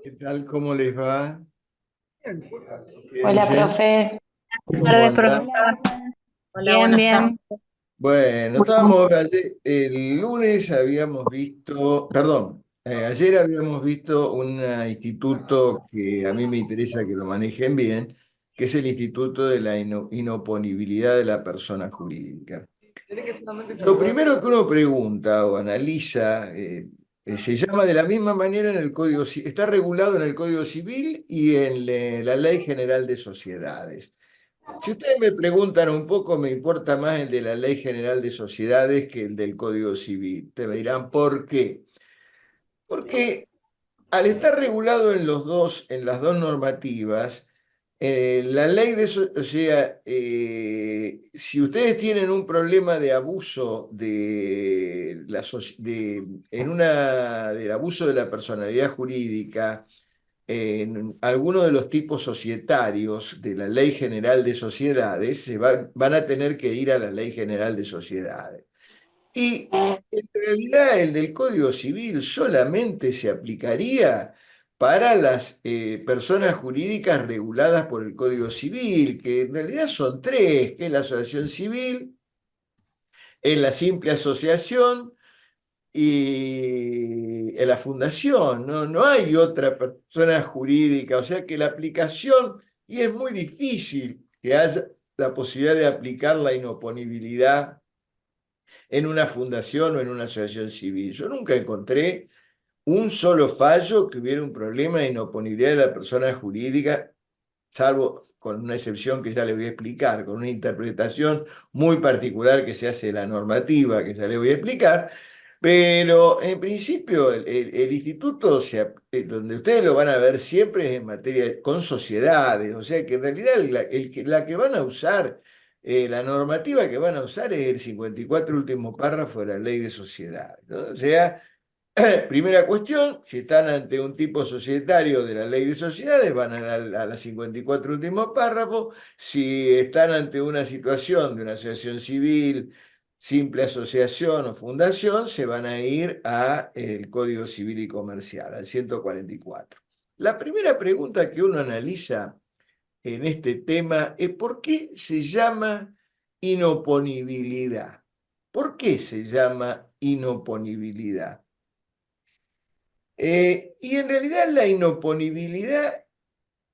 ¿Qué tal? ¿Cómo les va? ¿Qué Hola, dicen? profe. ¿Cómo Tardes, andan? profesor. Hola, Bien, buenas tardes. bien. Bueno, estábamos ayer, el lunes habíamos visto, perdón, ayer habíamos visto un instituto que a mí me interesa que lo manejen bien, que es el Instituto de la Inoponibilidad de la Persona Jurídica. Lo primero que uno pregunta o analiza, se llama de la misma manera en el Código Civil, está regulado en el Código Civil y en la Ley General de Sociedades. Si ustedes me preguntan un poco, me importa más el de la Ley General de Sociedades que el del Código Civil. Te me dirán, ¿por qué? Porque al estar regulado en los dos, en las dos normativas, la ley de, o sea, si ustedes tienen un problema de abuso de en del abuso de la personalidad jurídica, en alguno de los tipos societarios de la Ley General de Sociedades, van a tener que ir a la Ley General de Sociedades. Y en realidad el del Código Civil solamente se aplicaría para las personas jurídicas reguladas por el Código Civil, que en realidad son tres, que es la asociación civil, es la simple asociación y en la fundación. No hay otra persona jurídica, o sea que la aplicación, y es muy difícil que haya la posibilidad de aplicar la inoponibilidad en una fundación o en una asociación civil. Yo nunca encontré un solo fallo que hubiera un problema de inoponibilidad de la persona jurídica, salvo con una excepción que ya le voy a explicar, con una interpretación muy particular que se hace de la normativa, que ya le voy a explicar, pero en principio el instituto, donde ustedes lo van a ver siempre es en materia con sociedades, o sea que en realidad la que van a usar, la normativa que van a usar es el 54 último párrafo de la ley de sociedades, ¿no? O sea, primera cuestión, si están ante un tipo societario de la ley de sociedades, van a la 54 último párrafo. Si están ante una situación de una asociación civil, simple asociación o fundación, se van a ir a el Código Civil y Comercial, al 144. La primera pregunta que uno analiza en este tema es ¿por qué se llama inoponibilidad? ¿Por qué se llama inoponibilidad? Y en realidad la inoponibilidad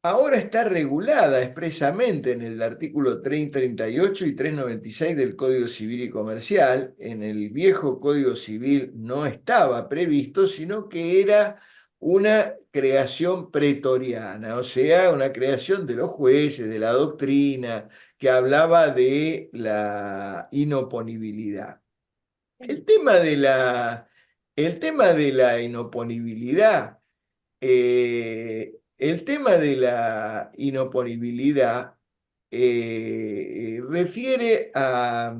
ahora está regulada expresamente en el artículo 338 y 396 del Código Civil y Comercial. En el viejo Código Civil no estaba previsto, sino que era una creación pretoriana, o sea, una creación de los jueces, de la doctrina, que hablaba de la inoponibilidad. El tema de el tema de la inoponibilidad, el tema de la inoponibilidad refiere a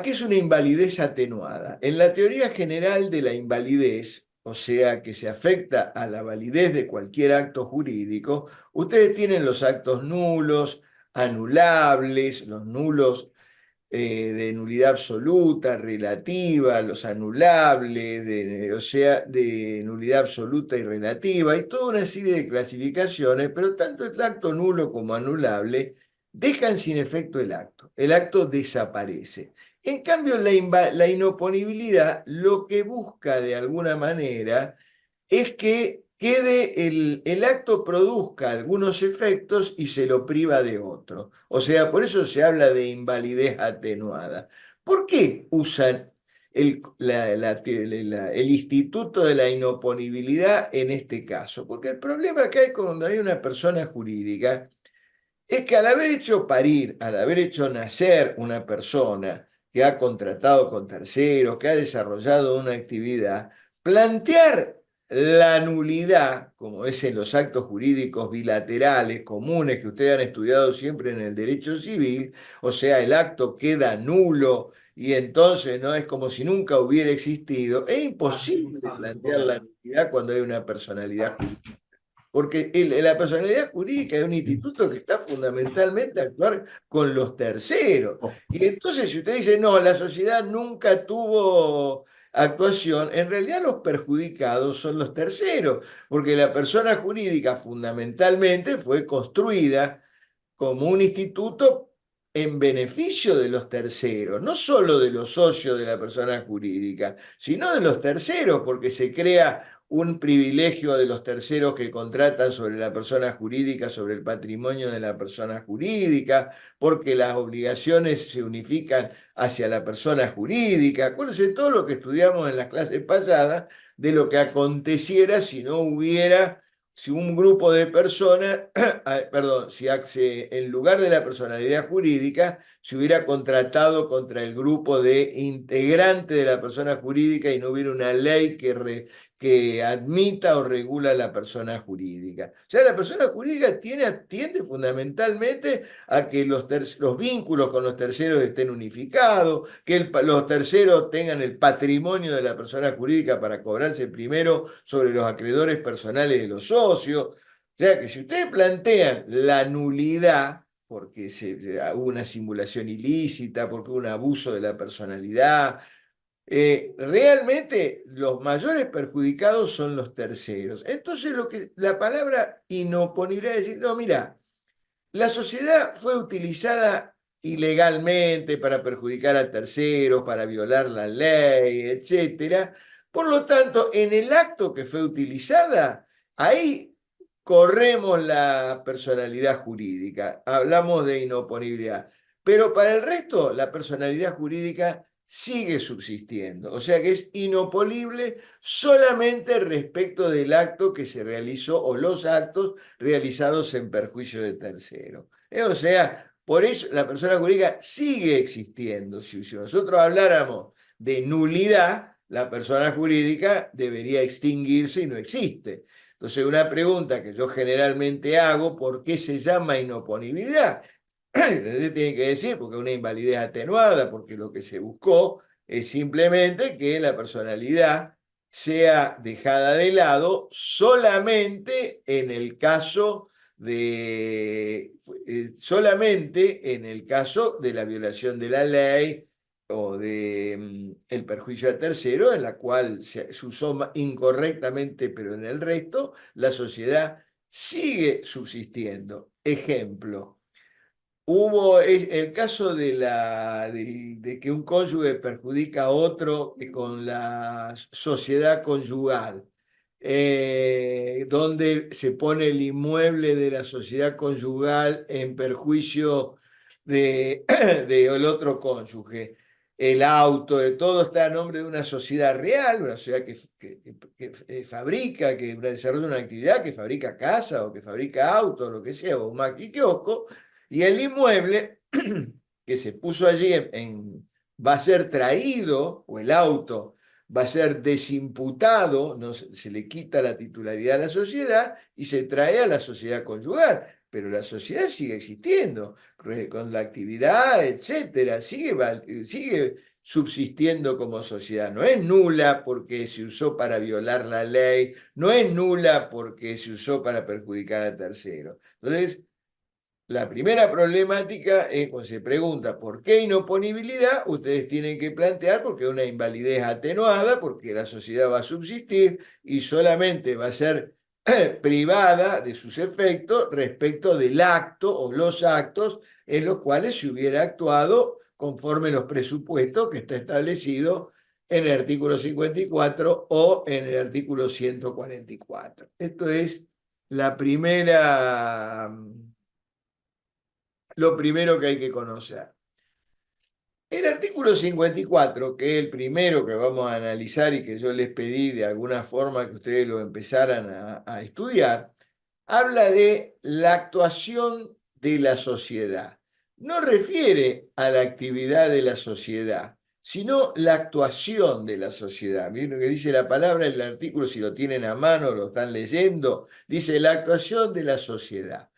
que es una invalidez atenuada. En la teoría general de la invalidez, o sea, que se afecta a la validez de cualquier acto jurídico, ustedes tienen los actos nulos, anulables, los nulos de nulidad absoluta, relativa, los anulables, o sea, de nulidad absoluta y relativa, y toda una serie de clasificaciones, pero tanto el acto nulo como anulable dejan sin efecto el acto desaparece. En cambio, la inoponibilidad lo que busca de alguna manera es que quede el acto produzca algunos efectos y se lo priva de otro. O sea, por eso se habla de invalidez atenuada. ¿Por qué usan el instituto de la inoponibilidad en este caso? Porque el problema que hay cuando hay una persona jurídica es que al haber hecho parir, al haber hecho nacer una persona que ha contratado con terceros, que ha desarrollado una actividad, plantear la nulidad, como es en los actos jurídicos bilaterales comunes que ustedes han estudiado siempre en el derecho civil, o sea, el acto queda nulo y entonces no es como si nunca hubiera existido, es imposible plantear la nulidad cuando hay una personalidad jurídica. Porque la personalidad jurídica es un instituto que está fundamentalmente a actuar con los terceros. Y entonces, si usted dice, no, la sociedad nunca tuvo actuación, en realidad los perjudicados son los terceros, porque la persona jurídica fundamentalmente fue construida como un instituto en beneficio de los terceros, no solo de los socios de la persona jurídica, sino de los terceros, porque se crea un privilegio de los terceros que contratan sobre la persona jurídica, sobre el patrimonio de la persona jurídica, porque las obligaciones se unifican hacia la persona jurídica. Acuérdense todo lo que estudiamos en las clases pasadas de lo que aconteciera si no hubiera, si un grupo de personas, perdón, si en lugar de la personalidad jurídica se hubiera contratado contra el grupo de integrantes de la persona jurídica y no hubiera una ley que admita o regula la persona jurídica. O sea, la persona jurídica atiende fundamentalmente a que los vínculos con los terceros estén unificados, que los terceros tengan el patrimonio de la persona jurídica para cobrarse primero sobre los acreedores personales de los socios. O sea, que si ustedes plantean la nulidad, porque hubo una simulación ilícita, porque hubo un abuso de la personalidad, realmente los mayores perjudicados son los terceros. Entonces, la palabra inoponibilidad es decir, no, mira, la sociedad fue utilizada ilegalmente para perjudicar a terceros, para violar la ley, etcétera. Por lo tanto, en el acto que fue utilizada, ahí corremos la personalidad jurídica, hablamos de inoponibilidad. Pero para el resto, la personalidad jurídica sigue subsistiendo, o sea que es inopolible solamente respecto del acto que se realizó o los actos realizados en perjuicio de terceros. O sea, por eso la persona jurídica sigue existiendo. Si nosotros habláramos de nulidad, la persona jurídica debería extinguirse y no existe. Entonces, una pregunta que yo generalmente hago, ¿por qué se llama inoponibilidad? Tiene que decir, porque es una invalidez atenuada, porque lo que se buscó es simplemente que la personalidad sea dejada de lado solamente en el caso solamente en el caso de la violación de la ley o de el perjuicio a tercero, en la cual se usó incorrectamente, pero en el resto la sociedad sigue subsistiendo. Ejemplo. Hubo el caso de que un cónyuge perjudica a otro con la sociedad conyugal, donde se pone el inmueble de la sociedad conyugal en perjuicio de, del otro cónyuge. El auto, de todo está a nombre de una sociedad real, una sociedad que fabrica, que desarrolla una actividad, que fabrica casa o que fabrica autos, lo que sea, o un maquikiosco, y el inmueble que se puso allí va a ser traído, o el auto va a ser desimputado, no, se le quita la titularidad a la sociedad y se trae a la sociedad conyugal. Pero la sociedad sigue existiendo, con la actividad, etcétera, sigue subsistiendo como sociedad. No es nula porque se usó para violar la ley, no es nula porque se usó para perjudicar a terceros. Entonces, la primera problemática es cuando se pregunta por qué inoponibilidad, ustedes tienen que plantear porque es una invalidez atenuada, porque la sociedad va a subsistir y solamente va a ser privada de sus efectos respecto del acto o los actos en los cuales se hubiera actuado conforme los presupuestos que está establecido en el artículo 54 o en el artículo 144. Esto es la primera lo primero que hay que conocer. El artículo 54, que es el primero que vamos a analizar y que yo les pedí de alguna forma que ustedes lo empezaran a estudiar, habla de la actuación de la sociedad. No refiere a la actividad de la sociedad, sino la actuación de la sociedad. Miren lo que dice la palabra en el artículo, si lo tienen a mano, lo están leyendo, dice la actuación de la sociedad.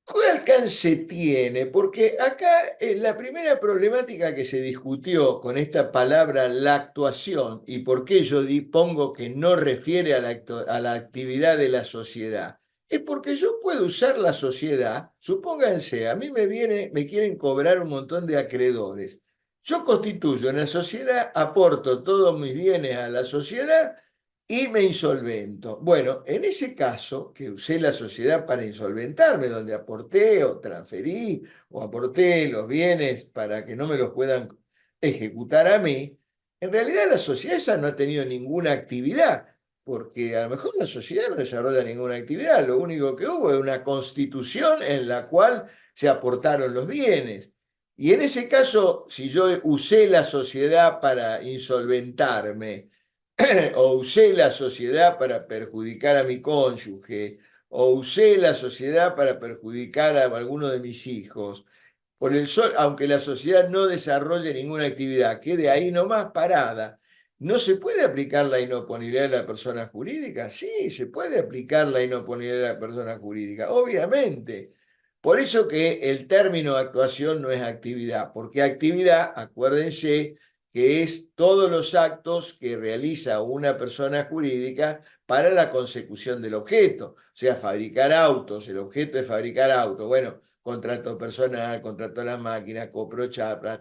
¿Qué alcance tiene? Porque acá la primera problemática que se discutió con esta palabra, la actuación, y por qué yo pongo que no refiere a la actividad de la sociedad, es porque yo puedo usar la sociedad, supónganse, a mí me quieren cobrar un montón de acreedores. yo constituyo una sociedad, aporto todos mis bienes a la sociedad y me insolvento. Bueno, en ese caso, que usé la sociedad para insolventarme, donde aporté o transferí o aporté los bienes para que no me los puedan ejecutar a mí, en realidad la sociedad esa no ha tenido ninguna actividad, porque a lo mejor la sociedad no desarrolla ninguna actividad, lo único que hubo es una constitución en la cual se aportaron los bienes. Y en ese caso, si yo usé la sociedad para insolventarme, o usé la sociedad para perjudicar a mi cónyuge, o usé la sociedad para perjudicar a alguno de mis hijos, aunque la sociedad no desarrolle ninguna actividad, quede ahí nomás parada, ¿no se puede aplicar la inoponibilidad de la persona jurídica? Sí, se puede aplicar la inoponibilidad de la persona jurídica, obviamente. Por eso que el término actuación no es actividad, porque actividad, acuérdense, que es todos los actos que realiza una persona jurídica para la consecución del objeto. O sea, fabricar autos, el objeto es fabricar autos. Bueno, contrato personal, contrato a la máquina, compro chapas,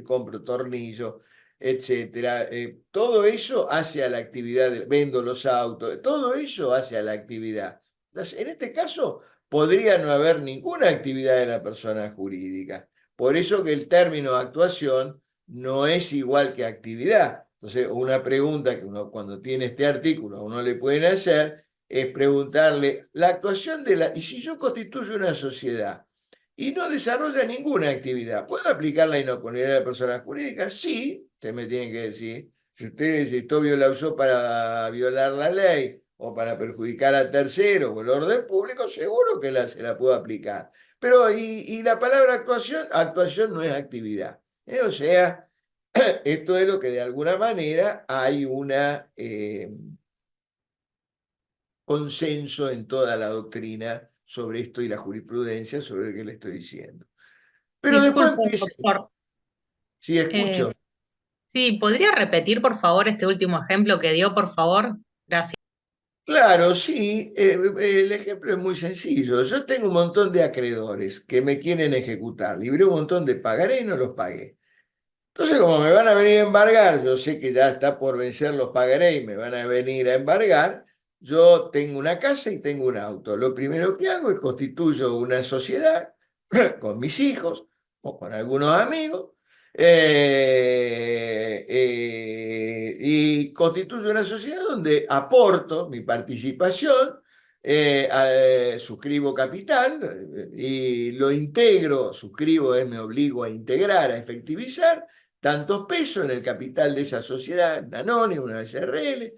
compro tornillos, etcétera. Todo eso hace a la actividad, vendo los autos, todo eso hace a la actividad. En este caso, podría no haber ninguna actividad de la persona jurídica. Por eso que el término actuación no es igual que actividad. Entonces, una pregunta que uno cuando tiene este artículo a uno le pueden hacer es preguntarle, la actuación de la... Y si yo constituyo una sociedad y no desarrolla ninguna actividad, ¿puedo aplicar la inoponibilidad de la persona jurídica? Sí, usted me tiene que decir. Si usted dice, esto la usó para violar la ley o para perjudicar a terceros o el orden público, seguro que se la puedo aplicar. Pero, y la palabra actuación, actuación no es actividad. O sea, esto es lo que de alguna manera hay una consenso en toda la doctrina sobre esto y la jurisprudencia sobre lo que le estoy diciendo. Pero después Disculpe, empieza, doctor. si Eh, escucho, sí, ¿podría repetir, por favor, este último ejemplo que dio, por favor? Gracias. claro, sí, el ejemplo es muy sencillo. Yo tengo un montón de acreedores que me quieren ejecutar, libré un montón de pagaré y no los pagué. Entonces, como me van a venir a embargar, yo sé que ya está por vencer los pagaré y me van a venir a embargar, yo tengo una casa y tengo un auto. Lo primero que hago es constituyo una sociedad con mis hijos o con algunos amigos y constituyo una sociedad donde aporto mi participación, suscribo capital y lo integro, suscribo es me obligo a integrar, a efectivizar tantos pesos en el capital de esa sociedad, una anónima, una SRL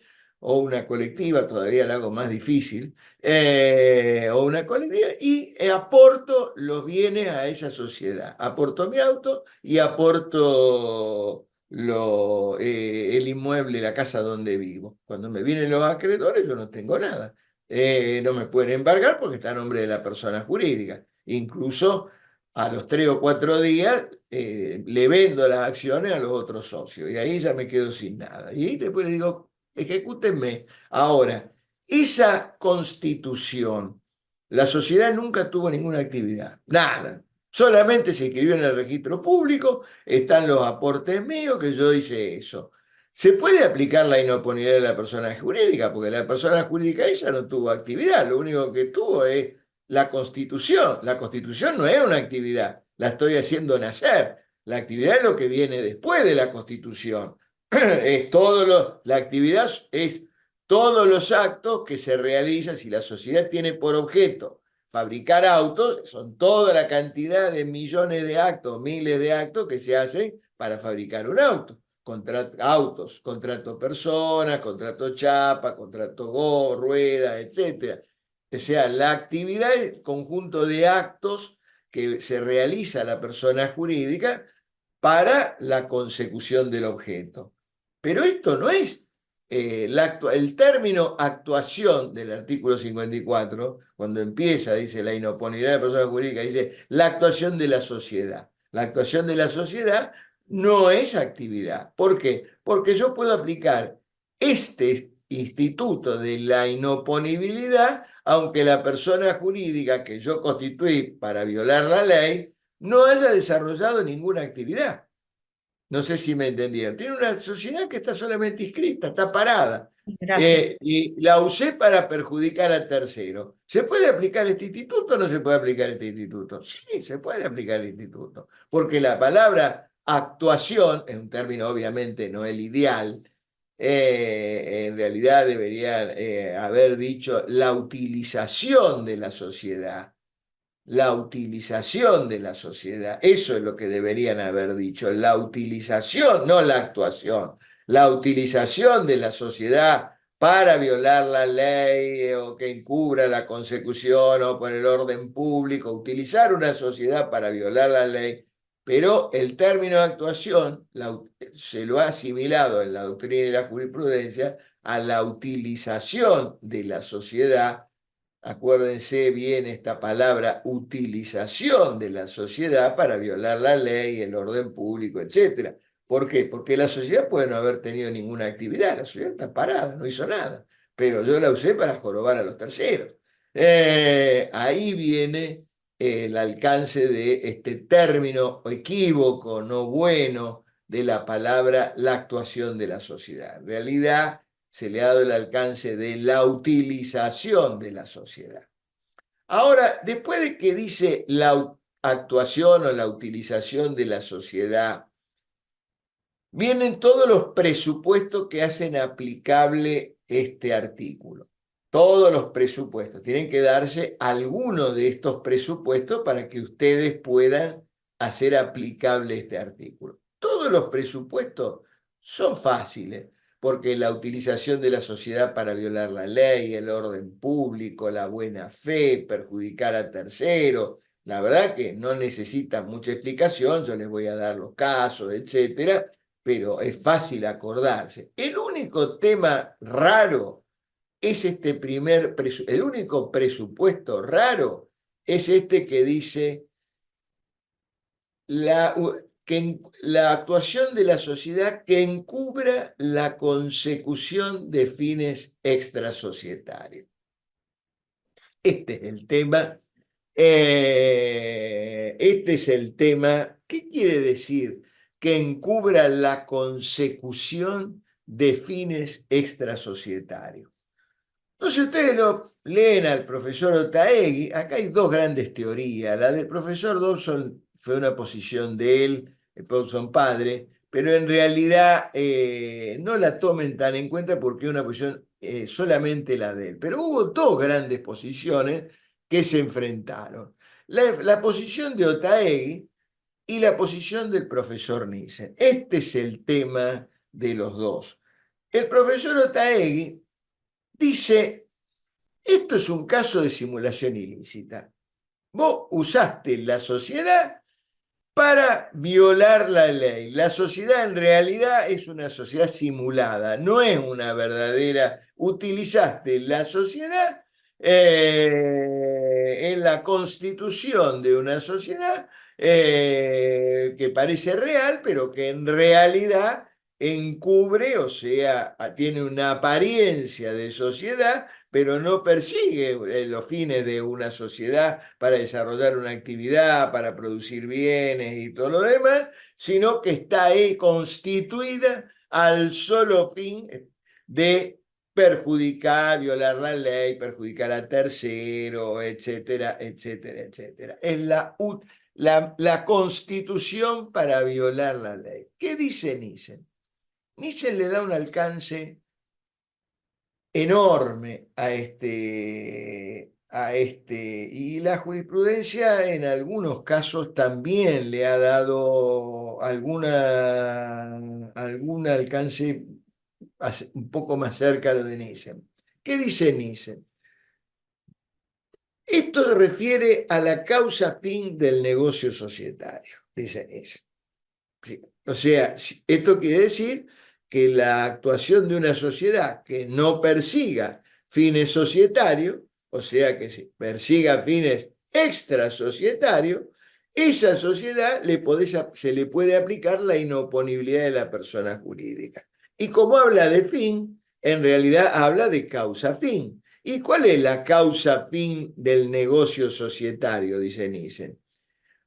o una colectiva, todavía la hago más difícil, o una colectiva, y aporto los bienes a esa sociedad. Aporto mi auto y aporto el inmueble, la casa donde vivo. Cuando me vienen los acreedores, yo no tengo nada. No me pueden embargar porque está a nombre de la persona jurídica. Incluso a los 3 o 4 días le vendo las acciones a los otros socios y ahí ya me quedo sin nada. Y después le digo, ejecútenme. Ahora, esa constitución, la sociedad nunca tuvo ninguna actividad, nada. Solamente se inscribió en el registro público, están los aportes míos que yo hice eso. Se puede aplicar la inoponibilidad de la persona jurídica, porque la persona jurídica esa no tuvo actividad, lo único que tuvo es la constitución. La constitución no es una actividad, la estoy haciendo nacer. La actividad es lo que viene después de la constitución. La actividad es todos los actos que se realizan si la sociedad tiene por objeto fabricar autos, son toda la cantidad de millones de actos, miles de actos que se hacen para fabricar un auto. Autos, contrato personas, contrato chapa, contrato rueda, etcétera. O sea, la actividad es el conjunto de actos que se realiza la persona jurídica para la consecución del objeto. Pero esto no es el término actuación del artículo 54, cuando empieza, dice la inoponibilidad de la persona jurídica, dice la actuación de la sociedad. La actuación de la sociedad no es actividad. ¿Por qué? Porque yo puedo aplicar este instituto de la inoponibilidad, aunque la persona jurídica que yo constituí para violar la ley no haya desarrollado ninguna actividad. No sé si me entendieron. Tiene una sociedad que está solamente inscrita, está parada. Gracias. Y la usé para perjudicar a terceros. ¿Se puede aplicar este instituto o no se puede aplicar este instituto? Sí, se puede aplicar el instituto. Porque la palabra actuación, es un término obviamente no el ideal, en realidad debería haber dicho la utilización de la sociedad, la utilización de la sociedad. Eso es lo que deberían haber dicho, la utilización, no la actuación, la utilización de la sociedad para violar la ley o que encubra la consecución o por el orden público, utilizar una sociedad para violar la ley, pero el término de actuación se lo ha asimilado en la doctrina y la jurisprudencia a la utilización de la sociedad. Acuérdense bien esta palabra, utilización de la sociedad para violar la ley, el orden público, etcétera. ¿Por qué? Porque la sociedad puede no haber tenido ninguna actividad, la sociedad está parada, no hizo nada, pero yo la usé para jorobar a los terceros. Ahí viene el alcance de este término equívoco, no bueno, de la palabra la actuación de la sociedad. En realidad se le ha dado el alcance de la utilización de la sociedad. Ahora, después de que dice la actuación o la utilización de la sociedad, vienen todos los presupuestos que hacen aplicable este artículo. Todos los presupuestos. Tienen que darse algunos de estos presupuestos para que ustedes puedan hacer aplicable este artículo. Todos los presupuestos son fáciles, porque la utilización de la sociedad para violar la ley, el orden público, la buena fe, perjudicar a terceros, la verdad que no necesitan mucha explicación, yo les voy a dar los casos, etcétera, pero es fácil acordarse. El único tema raro es este el único presupuesto raro es este que dice la actuación de la sociedad que encubra la consecución de fines extrasocietarios. Este es el tema. Este es el tema. ¿Qué quiere decir? Que encubra la consecución de fines extrasocietarios. Entonces ustedes lo leen al profesor Otaegui, acá hay dos grandes teorías. La del profesor Dobson fue una posición de él, Dobson padre, pero en realidad no la tomen tan en cuenta porque es una posición solamente la de él. Pero hubo dos grandes posiciones que se enfrentaron. La posición de Otaegui y la posición del profesor Nissen. Este es el tema de los dos. El profesor Otaegui dice, esto es un caso de simulación ilícita. Vos usaste la sociedad para violar la ley. La sociedad en realidad es una sociedad simulada, no es una verdadera. Utilizaste la sociedad en la constitución de una sociedad que parece real, pero que en realidad encubre, o sea, tiene una apariencia de sociedad, pero no persigue los fines de una sociedad para desarrollar una actividad, para producir bienes y todo lo demás, sino que está ahí constituida al solo fin de perjudicar, violar la ley, perjudicar a terceros, etcétera, etcétera, etcétera. Es la constitución para violar la ley. ¿Qué dice Nissen? Nissen le da un alcance enorme y la jurisprudencia en algunos casos también le ha dado algún alcance un poco más cerca a lo de Nissen. ¿Qué dice Nissen? Esto se refiere a la causa fin del negocio societario, dice Nissen. Sí. O sea, esto quiere decir que la actuación de una sociedad que no persiga fines societarios, o sea, que persiga fines extrasocietarios, esa sociedad se le puede aplicar la inoponibilidad de la persona jurídica. Y como habla de fin, en realidad habla de causa fin. ¿Y cuál es la causa fin del negocio societario? Dice Nissen.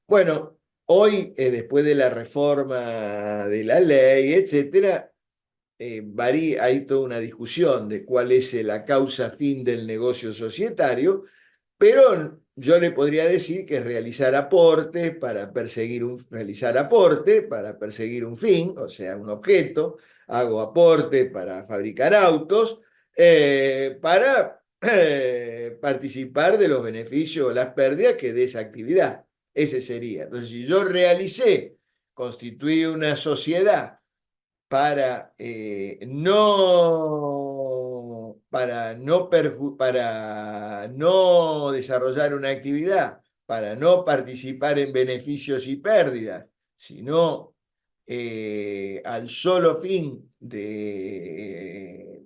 Bueno, Hoy, después de la reforma de la ley, etcétera, hay toda una discusión de cuál es la causa fin del negocio societario, pero yo le podría decir que es realizar aporte para perseguir un fin, o sea, un objeto. Hago aporte para fabricar autos, para participar de los beneficios o las pérdidas que dé esa actividad. Ese sería. Entonces, si yo constituí una sociedad para no desarrollar una actividad, para no participar en beneficios y pérdidas, sino al solo fin de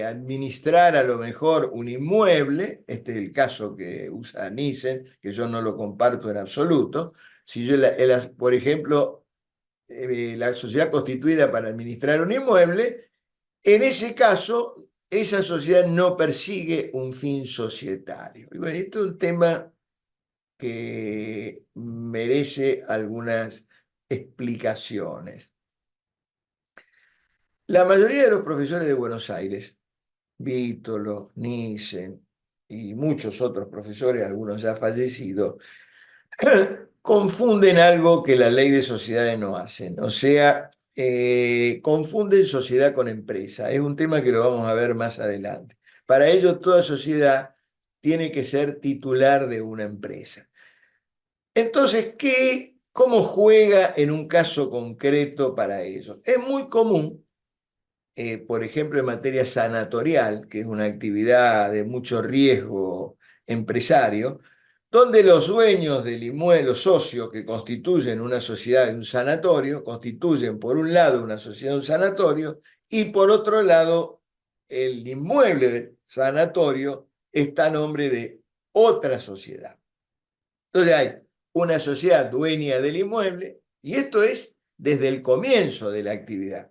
administrar a lo mejor un inmueble. Este es el caso que usa Nissen, que yo no lo comparto en absoluto. Si yo, por ejemplo, la sociedad constituida para administrar un inmueble, en ese caso, esa sociedad no persigue un fin societario. Y bueno, esto es un tema que merece algunas explicaciones. La mayoría de los profesores de Buenos Aires, Vítolo, Nissen y muchos otros profesores, algunos ya fallecidos, confunden algo que la ley de sociedades no hacen. O sea, confunden sociedad con empresa. Es un tema que lo vamos a ver más adelante. Para ello, toda sociedad tiene que ser titular de una empresa. Entonces, ¿cómo juega en un caso concreto para ello? Es muy común, por ejemplo, en materia sanatorial, que es una actividad de mucho riesgo empresario, donde los dueños del inmueble, los socios que constituyen una sociedad de un sanatorio, constituyen por un lado una sociedad de un sanatorio y por otro lado el inmueble del sanatorio está a nombre de otra sociedad. Entonces hay una sociedad dueña del inmueble y esto es desde el comienzo de la actividad.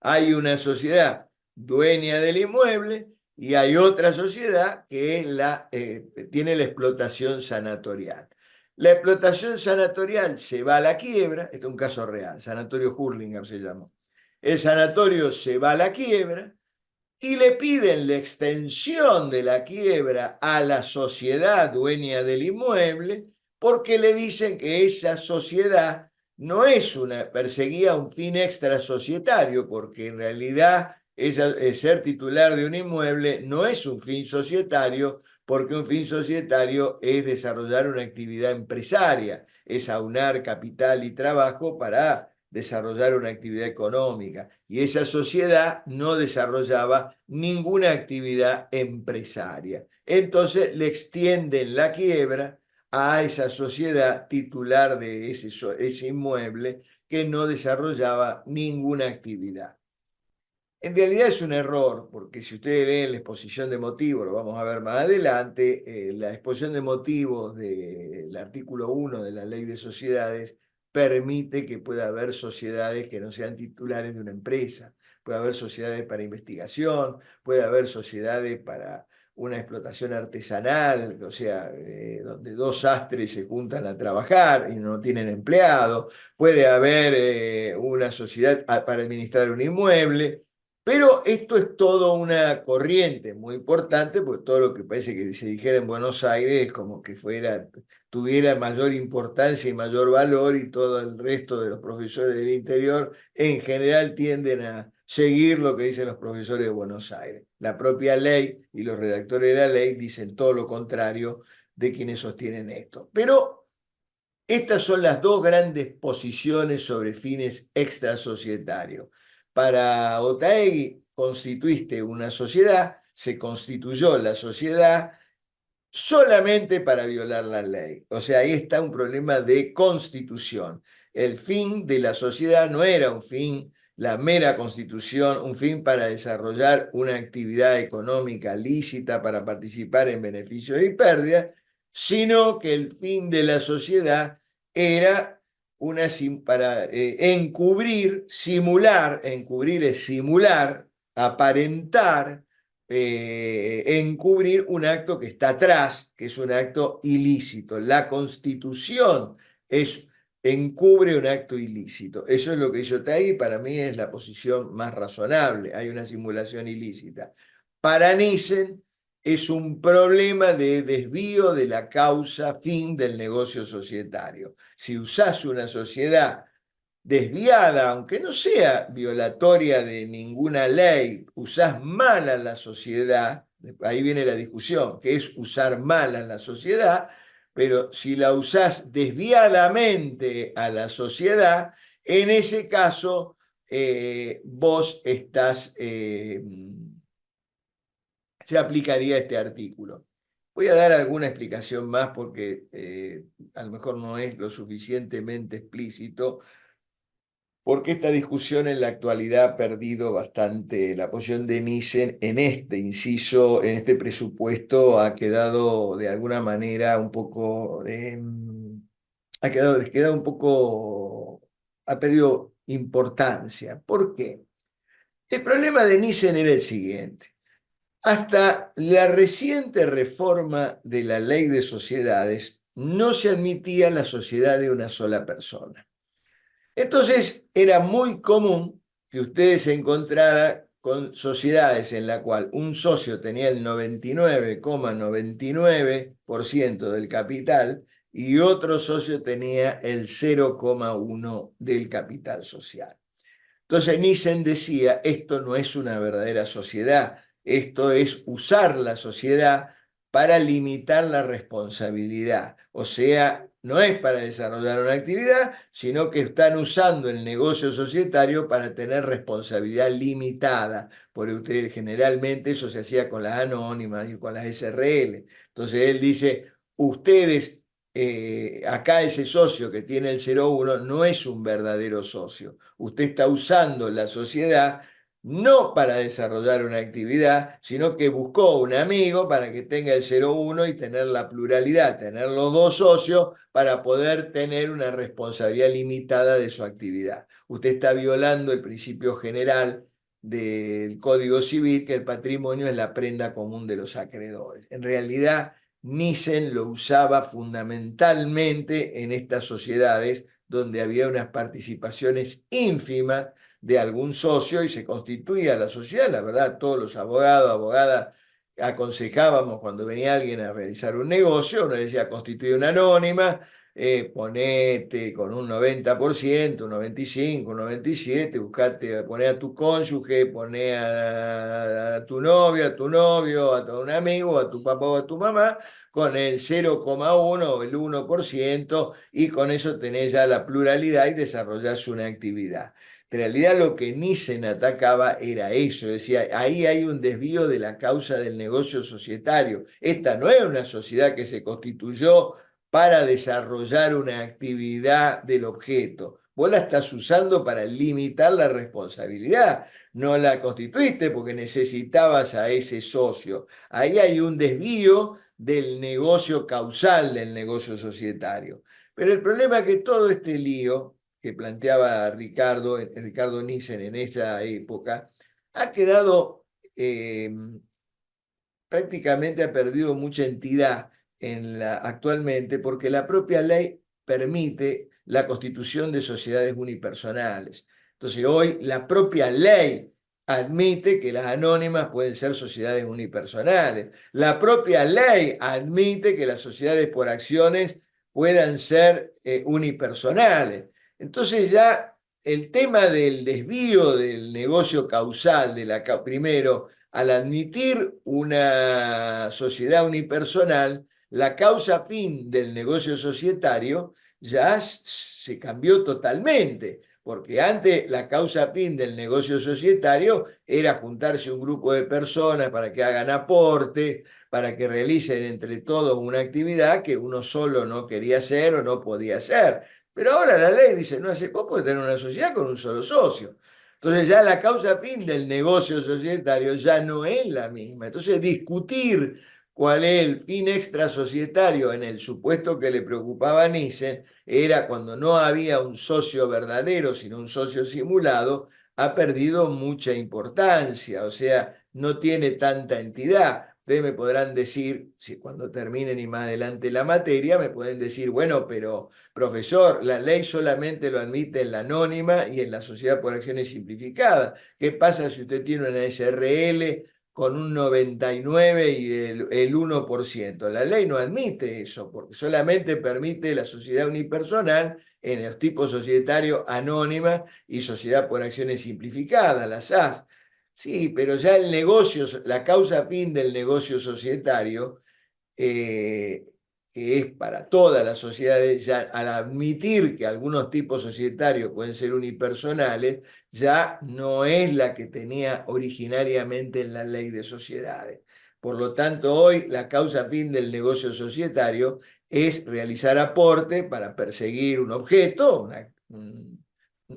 Hay una sociedad dueña del inmueble y hay otra sociedad que tiene la explotación sanatorial. La explotación sanatorial se va a la quiebra, este es un caso real, Sanatorio Hurlingham se llamó. El sanatorio se va a la quiebra y le piden la extensión de la quiebra a la sociedad dueña del inmueble porque le dicen que esa sociedad no perseguía un fin extrasocietario, porque en realidad ser titular de un inmueble no es un fin societario, porque un fin societario es desarrollar una actividad empresaria, es aunar capital y trabajo para desarrollar una actividad económica. Y esa sociedad no desarrollaba ninguna actividad empresaria. Entonces le extienden la quiebra a esa sociedad titular de ese inmueble que no desarrollaba ninguna actividad. En realidad es un error, porque si ustedes leen la exposición de motivos, lo vamos a ver más adelante, la exposición de motivos del artículo 1 de la Ley de Sociedades permite que pueda haber sociedades que no sean titulares de una empresa. Puede haber sociedades para investigación, puede haber sociedades para una explotación artesanal, o sea, donde dos sastres se juntan a trabajar y no tienen empleado. Puede haber una sociedad para administrar un inmueble. Pero esto es todo una corriente muy importante, porque todo lo que parece que se dijera en Buenos Aires es como que tuviera mayor importancia y mayor valor, y todo el resto de los profesores del interior en general tienden a seguir lo que dicen los profesores de Buenos Aires. La propia ley y los redactores de la ley dicen todo lo contrario de quienes sostienen esto. Pero estas son las dos grandes posiciones sobre fines extrasocietarios. Para Otaegui constituiste una sociedad, se constituyó la sociedad solamente para violar la ley. O sea, ahí está un problema de constitución. El fin de la sociedad no era un fin, la mera constitución, un fin para desarrollar una actividad económica lícita para participar en beneficios y pérdidas, sino que el fin de la sociedad era para encubrir, simular, encubrir es simular, aparentar, encubrir un acto que está atrás, que es un acto ilícito. La Constitución es, encubre un acto ilícito. Eso es lo que hizo Taigi, para mí es la posición más razonable. Hay una simulación ilícita. Para Nissen es un problema de desvío de la causa fin del negocio societario. Si usás una sociedad desviada, aunque no sea violatoria de ninguna ley, usás mal a la sociedad, ahí viene la discusión, que es usar mal a la sociedad, pero si la usás desviadamente a la sociedad, en ese caso vos estás, se aplicaría este artículo. Voy a dar alguna explicación más porque a lo mejor no es lo suficientemente explícito, porque esta discusión en la actualidad ha perdido bastante la posición de Nissen en este inciso, en este presupuesto, ha quedado de alguna manera un poco, quedado un poco, ha perdido importancia. ¿Por qué? El problema de Nissen era el siguiente. Hasta la reciente reforma de la ley de sociedades no se admitía la sociedad de una sola persona. Entonces era muy común que ustedes se encontraran con sociedades en la cual un socio tenía el 99,99% del capital y otro socio tenía el 0,1 del capital social. Entonces Nissen decía, esto no es una verdadera sociedad, esto es usar la sociedad para limitar la responsabilidad. O sea, no es para desarrollar una actividad, sino que están usando el negocio societario para tener responsabilidad limitada. Porque ustedes generalmente eso se hacía con las anónimas y con las SRL. Entonces él dice, ustedes acá ese socio que tiene el 0,1 no es un verdadero socio. Usted está usando la sociedad no para desarrollar una actividad, sino que buscó un amigo para que tenga el 0,1 y tener la pluralidad, tener los dos socios para poder tener una responsabilidad limitada de su actividad. Usted está violando el principio general del Código Civil, que el patrimonio es la prenda común de los acreedores. En realidad, Nissen lo usaba fundamentalmente en estas sociedades donde había unas participaciones ínfimas de algún socio y se constituía la sociedad. La verdad, todos los abogados, abogadas, aconsejábamos cuando venía alguien a realizar un negocio, uno decía constituye una anónima, ponete con un 90%, un 95%, un 97%, buscate, poné a tu cónyuge, poné a tu novia, a tu novio, a tu un amigo, a tu papá o a tu mamá, con el 0,1 o el 1% y con eso tenés ya la pluralidad y desarrollás una actividad. En realidad lo que Nissen atacaba era eso, decía, ahí hay un desvío de la causa del negocio societario. Esta no es una sociedad que se constituyó para desarrollar una actividad del objeto. Vos la estás usando para limitar la responsabilidad. No la constituiste porque necesitabas a ese socio. Ahí hay un desvío del negocio causal del negocio societario. Pero el problema es que todo este lío que planteaba Ricardo Nissen en esa época, ha quedado, prácticamente ha perdido mucha entidad actualmente porque la propia ley permite la constitución de sociedades unipersonales. Entonces hoy la propia ley admite que las anónimas pueden ser sociedades unipersonales. La propia ley admite que las sociedades por acciones puedan ser unipersonales. Entonces ya el tema del desvío del negocio causal, primero, al admitir una sociedad unipersonal, la causa fin del negocio societario ya se cambió totalmente, porque antes la causa fin del negocio societario era juntarse un grupo de personas para que hagan aporte, para que realicen entre todos una actividad que uno solo no quería hacer o no podía hacer. Pero ahora la ley dice, no hace poco de tener una sociedad con un solo socio. Entonces ya la causa fin del negocio societario ya no es la misma. Entonces discutir cuál es el fin extrasocietario en el supuesto que le preocupaba a Nissen era cuando no había un socio verdadero, sino un socio simulado, ha perdido mucha importancia, o sea, no tiene tanta entidad. ustedes me podrán decir, si cuando terminen y más adelante la materia, me pueden decir, bueno, pero profesor, la ley solamente lo admite en la anónima y en la sociedad por acciones simplificadas. ¿Qué pasa si usted tiene una SRL con un 99 y el 1%? La ley no admite eso, porque solamente permite la sociedad unipersonal en los tipos societarios anónima y sociedad por acciones simplificadas, las SAS. Sí, pero ya el negocio, la causa fin del negocio societario, eh, que es para todas las sociedades, ya al admitir que algunos tipos societarios pueden ser unipersonales, ya no es la que tenía originariamente en la ley de sociedades. Por lo tanto, hoy la causa fin del negocio societario es realizar aporte para perseguir un objeto,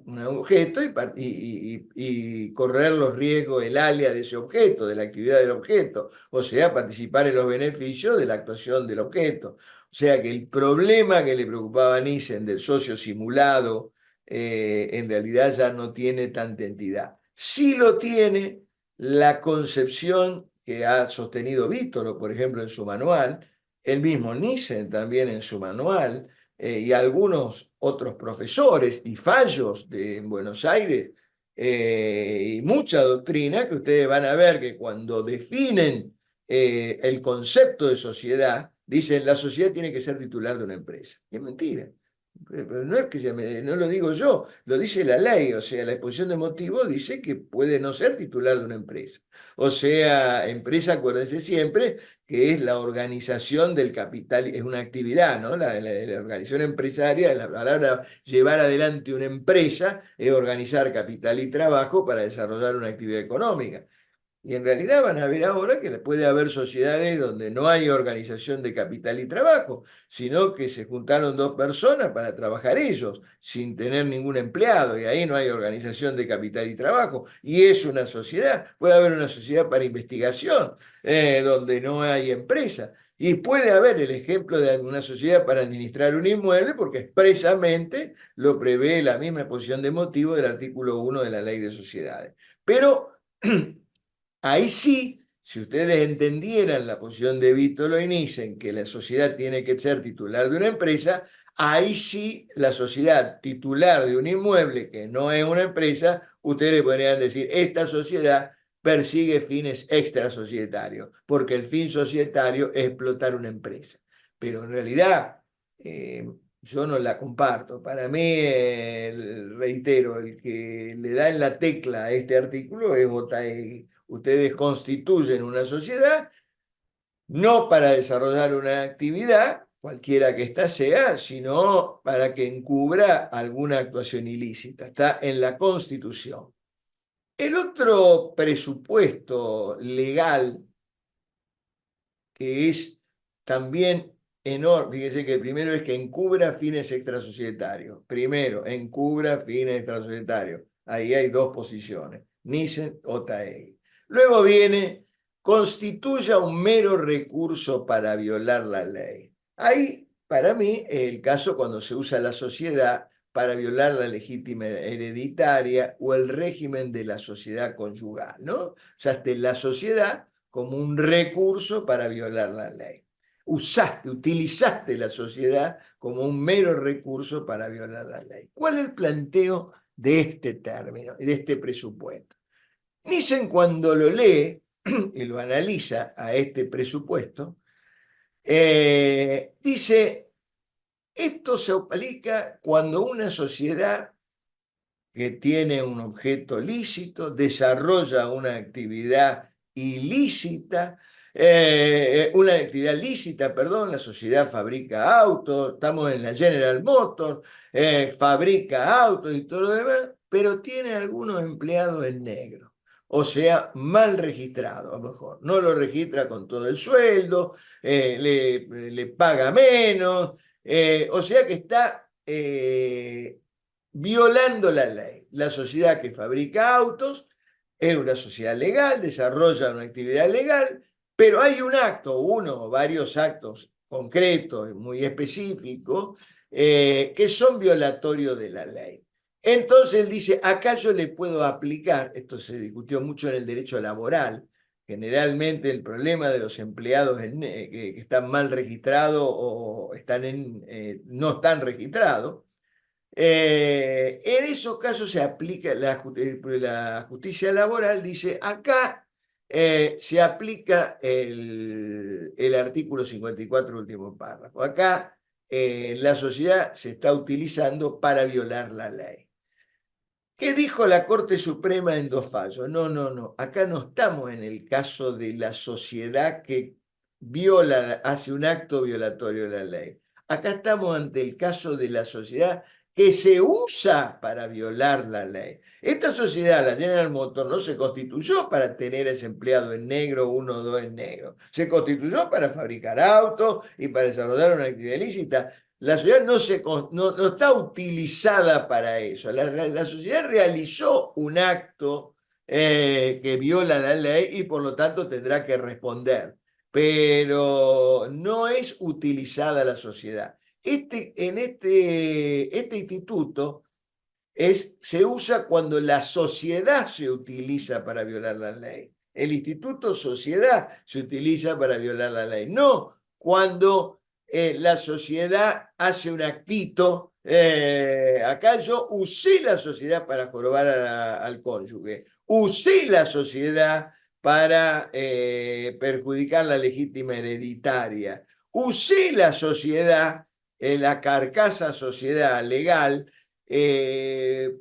un objeto y correr los riesgos, el alias de ese objeto, de la actividad del objeto, o sea, participar en los beneficios de la actuación del objeto. O sea que el problema que le preocupaba a Nissen del socio simulado, en realidad ya no tiene tanta entidad. Sí lo tiene la concepción que ha sostenido Vítoro, por ejemplo, en su manual, el mismo Nissen también en su manual, y algunos otros profesores y fallos en Buenos Aires, y mucha doctrina que ustedes van a ver que cuando definen el concepto de sociedad, dicen la sociedad tiene que ser titular de una empresa. Y es mentira. Pero no es que no lo digo yo, lo dice la ley, o sea, la exposición de motivos dice que puede no ser titular de una empresa. O sea, empresa, acuérdense siempre, que es la organización del capital, es una actividad, ¿no? La organización empresaria, la palabra llevar adelante una empresa es organizar capital y trabajo para desarrollar una actividad económica. Y en realidad van a ver ahora que puede haber sociedades donde no hay organización de capital y trabajo, sino que se juntaron dos personas para trabajar ellos, sin tener ningún empleado, y ahí no hay organización de capital y trabajo, y es una sociedad. Puede haber una sociedad para investigación, donde no hay empresa. Y puede haber el ejemplo de una sociedad para administrar un inmueble, porque expresamente lo prevé la misma exposición de motivo del artículo 1 de la Ley de Sociedades. Pero ahí sí, si ustedes entendieran la posición de Vítolo y Nissen, que la sociedad tiene que ser titular de una empresa, ahí sí la sociedad titular de un inmueble, que no es una empresa, ustedes le podrían decir, esta sociedad persigue fines extrasocietarios, porque el fin societario es explotar una empresa. Pero en realidad, eh, yo no la comparto. Para mí, reitero, el que le da en la tecla a este artículo es Otaegui. Ustedes constituyen una sociedad no para desarrollar una actividad, cualquiera que ésta sea, sino para que encubra alguna actuación ilícita. Está en la Constitución. El otro presupuesto legal, que es también enorme, fíjese que el primero es que encubra fines extrasocietarios. Primero, encubra fines extrasocietarios. Ahí hay dos posiciones, Nissen o Taegui. Luego viene, constituya un mero recurso para violar la ley. Ahí, para mí, es el caso cuando se usa la sociedad para violar la legítima hereditaria o el régimen de la sociedad conyugal, ¿no? O sea, hasta la sociedad como un recurso para violar la ley. Utilizaste la sociedad como un mero recurso para violar la ley. ¿Cuál es el planteo de este término y de este presupuesto? Nissen, cuando lo lee y lo analiza a este presupuesto, dice, esto se aplica cuando una sociedad que tiene un objeto lícito, desarrolla una actividad ilícita, una actividad lícita, perdón, la sociedad fabrica autos, estamos en la General Motors, fabrica autos y todo lo demás, pero tiene algunos empleados en negro, o sea, mal registrado a lo mejor, no lo registra con todo el sueldo, le paga menos, o sea que está violando la ley. La sociedad que fabrica autos es una sociedad legal, desarrolla una actividad legal, pero hay un acto, uno o varios actos concretos, muy específicos, que son violatorios de la ley. Entonces él dice, acá yo le puedo aplicar, esto se discutió mucho en el derecho laboral, generalmente el problema de los empleados que están mal registrados o no están registrados. En esos casos se aplica la justicia laboral, dice acá se aplica el artículo 54, último párrafo. Acá la sociedad se está utilizando para violar la ley. ¿Qué dijo la Corte Suprema en dos fallos? No, no, no. Acá no estamos en el caso de la sociedad que hace un acto violatorio de la ley. Acá estamos ante el caso de la sociedad que se usa para violar la ley. Esta sociedad, la General Motors, no se constituyó para tener ese empleado en negro, uno o dos en negro. Se constituyó para fabricar autos y para desarrollar una actividad ilícita. La sociedad no está utilizada para eso. La sociedad realizó un acto que viola la ley y por lo tanto tendrá que responder. Pero no es utilizada la sociedad. Este instituto se usa cuando la sociedad se utiliza para violar la ley. El instituto sociedad se utiliza para violar la ley, no cuando la sociedad hace un actito. Acá yo usé la sociedad para jorobar al cónyuge, usé la sociedad para perjudicar la legítima hereditaria, usé la sociedad, la carcasa sociedad legal,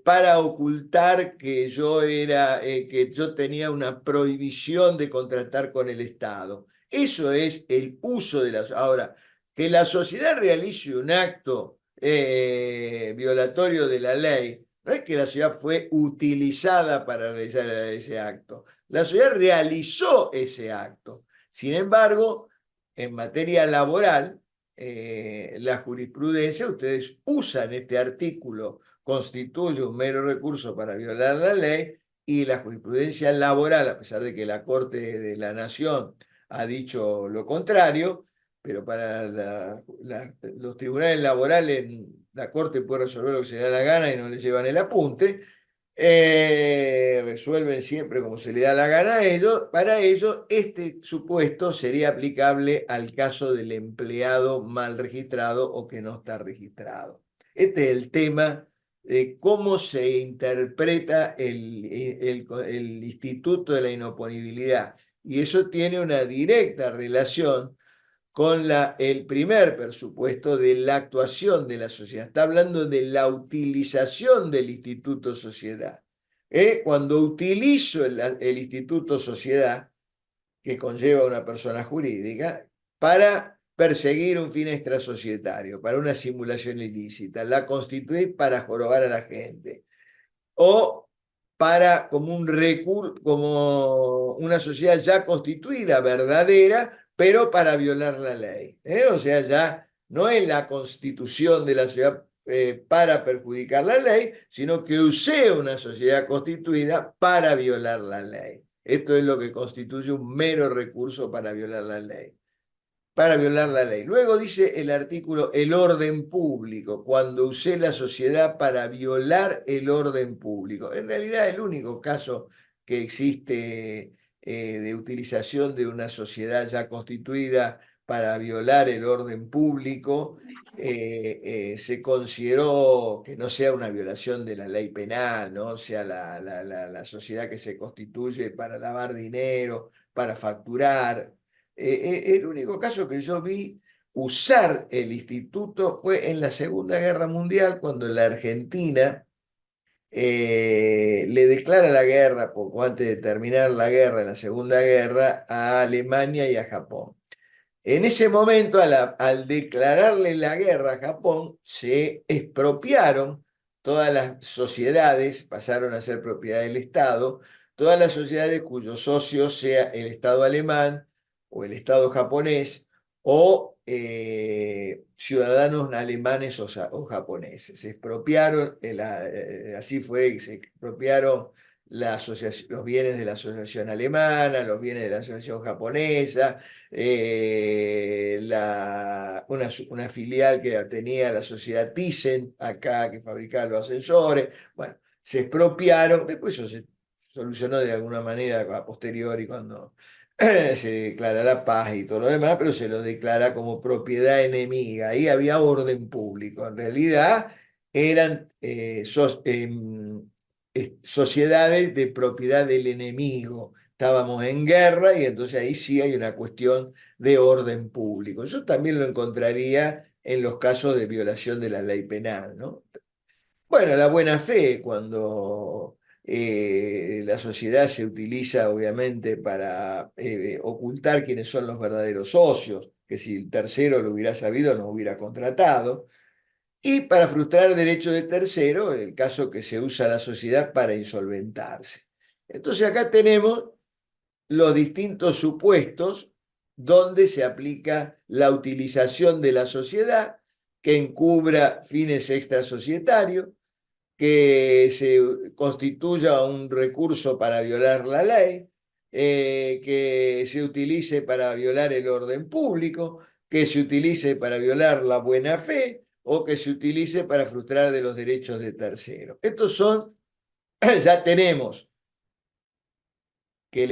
para ocultar que yo tenía una prohibición de contratar con el Estado. Eso es el uso de la... Ahora, que la sociedad realice un acto violatorio de la ley, no es que la sociedad fue utilizada para realizar ese acto. La sociedad realizó ese acto. Sin embargo, en materia laboral, la jurisprudencia, ustedes usan este artículo, constituye un mero recurso para violar la ley, y la jurisprudencia laboral, a pesar de que la Corte de la Nación ha dicho lo contrario, pero para los tribunales laborales la Corte puede resolver lo que se le da la gana y no le llevan el apunte. Resuelven siempre como se le da la gana a ellos. Para ellos, este supuesto sería aplicable al caso del empleado mal registrado o que no está registrado. Este es el tema de cómo se interpreta el instituto de la inoponibilidad. Y eso tiene una directa relación con el primer presupuesto de la actuación de la sociedad. Está hablando de la utilización del instituto sociedad. Cuando utilizo el instituto sociedad, que conlleva una persona jurídica, para perseguir un fin extrasocietario, para una simulación ilícita, la constituí para jorobar a la gente, o para como un recurso, como una sociedad ya constituida, verdadera, pero para violar la ley. O sea, ya no es la constitución de la sociedad para perjudicar la ley, sino que usé una sociedad constituida para violar la ley. Esto es lo que constituye un mero recurso para violar la ley, para violar la ley. Luego dice el artículo el orden público, cuando usé la sociedad para violar el orden público. En realidad el único caso que existe de utilización de una sociedad ya constituida para violar el orden público, se consideró que no sea una violación de la ley penal, ¿no? O sea, la sociedad que se constituye para lavar dinero, para facturar. El único caso que yo vi usar el instituto fue en la Segunda Guerra Mundial, cuando la Argentina le declara la guerra, poco antes de terminar la guerra, en la Segunda Guerra, a Alemania y a Japón. En ese momento, al declararle la guerra a Japón, se expropiaron todas las sociedades, pasaron a ser propiedad del Estado, todas las sociedades cuyos socios sea el Estado alemán o el Estado japonés o ciudadanos alemanes o japoneses. Se expropiaron, así fue, se expropiaron los bienes de la asociación alemana, los bienes de la asociación japonesa, una filial que tenía la sociedad Thyssen acá, que fabricaba los ascensores. Bueno, se expropiaron, después eso solucionó de alguna manera a posteriori cuando se declara la paz y todo lo demás, pero se lo declara como propiedad enemiga. Ahí había orden público. En realidad eran sociedades de propiedad del enemigo. Estábamos en guerra y entonces ahí sí hay una cuestión de orden público. Yo también lo encontraría en los casos de violación de la ley penal, ¿no? Bueno, la buena fe, cuando la sociedad se utiliza obviamente para ocultar quiénes son los verdaderos socios, que si el tercero lo hubiera sabido no hubiera contratado, y para frustrar derechos de tercero, el caso que se usa la sociedad para insolventarse. Entonces acá tenemos los distintos supuestos donde se aplica la utilización de la sociedad que encubra fines extrasocietarios, que se constituya un recurso para violar la ley, que se utilice para violar el orden público, que se utilice para violar la buena fe o que se utilice para frustrar de los derechos de terceros. Estos son, ya tenemos que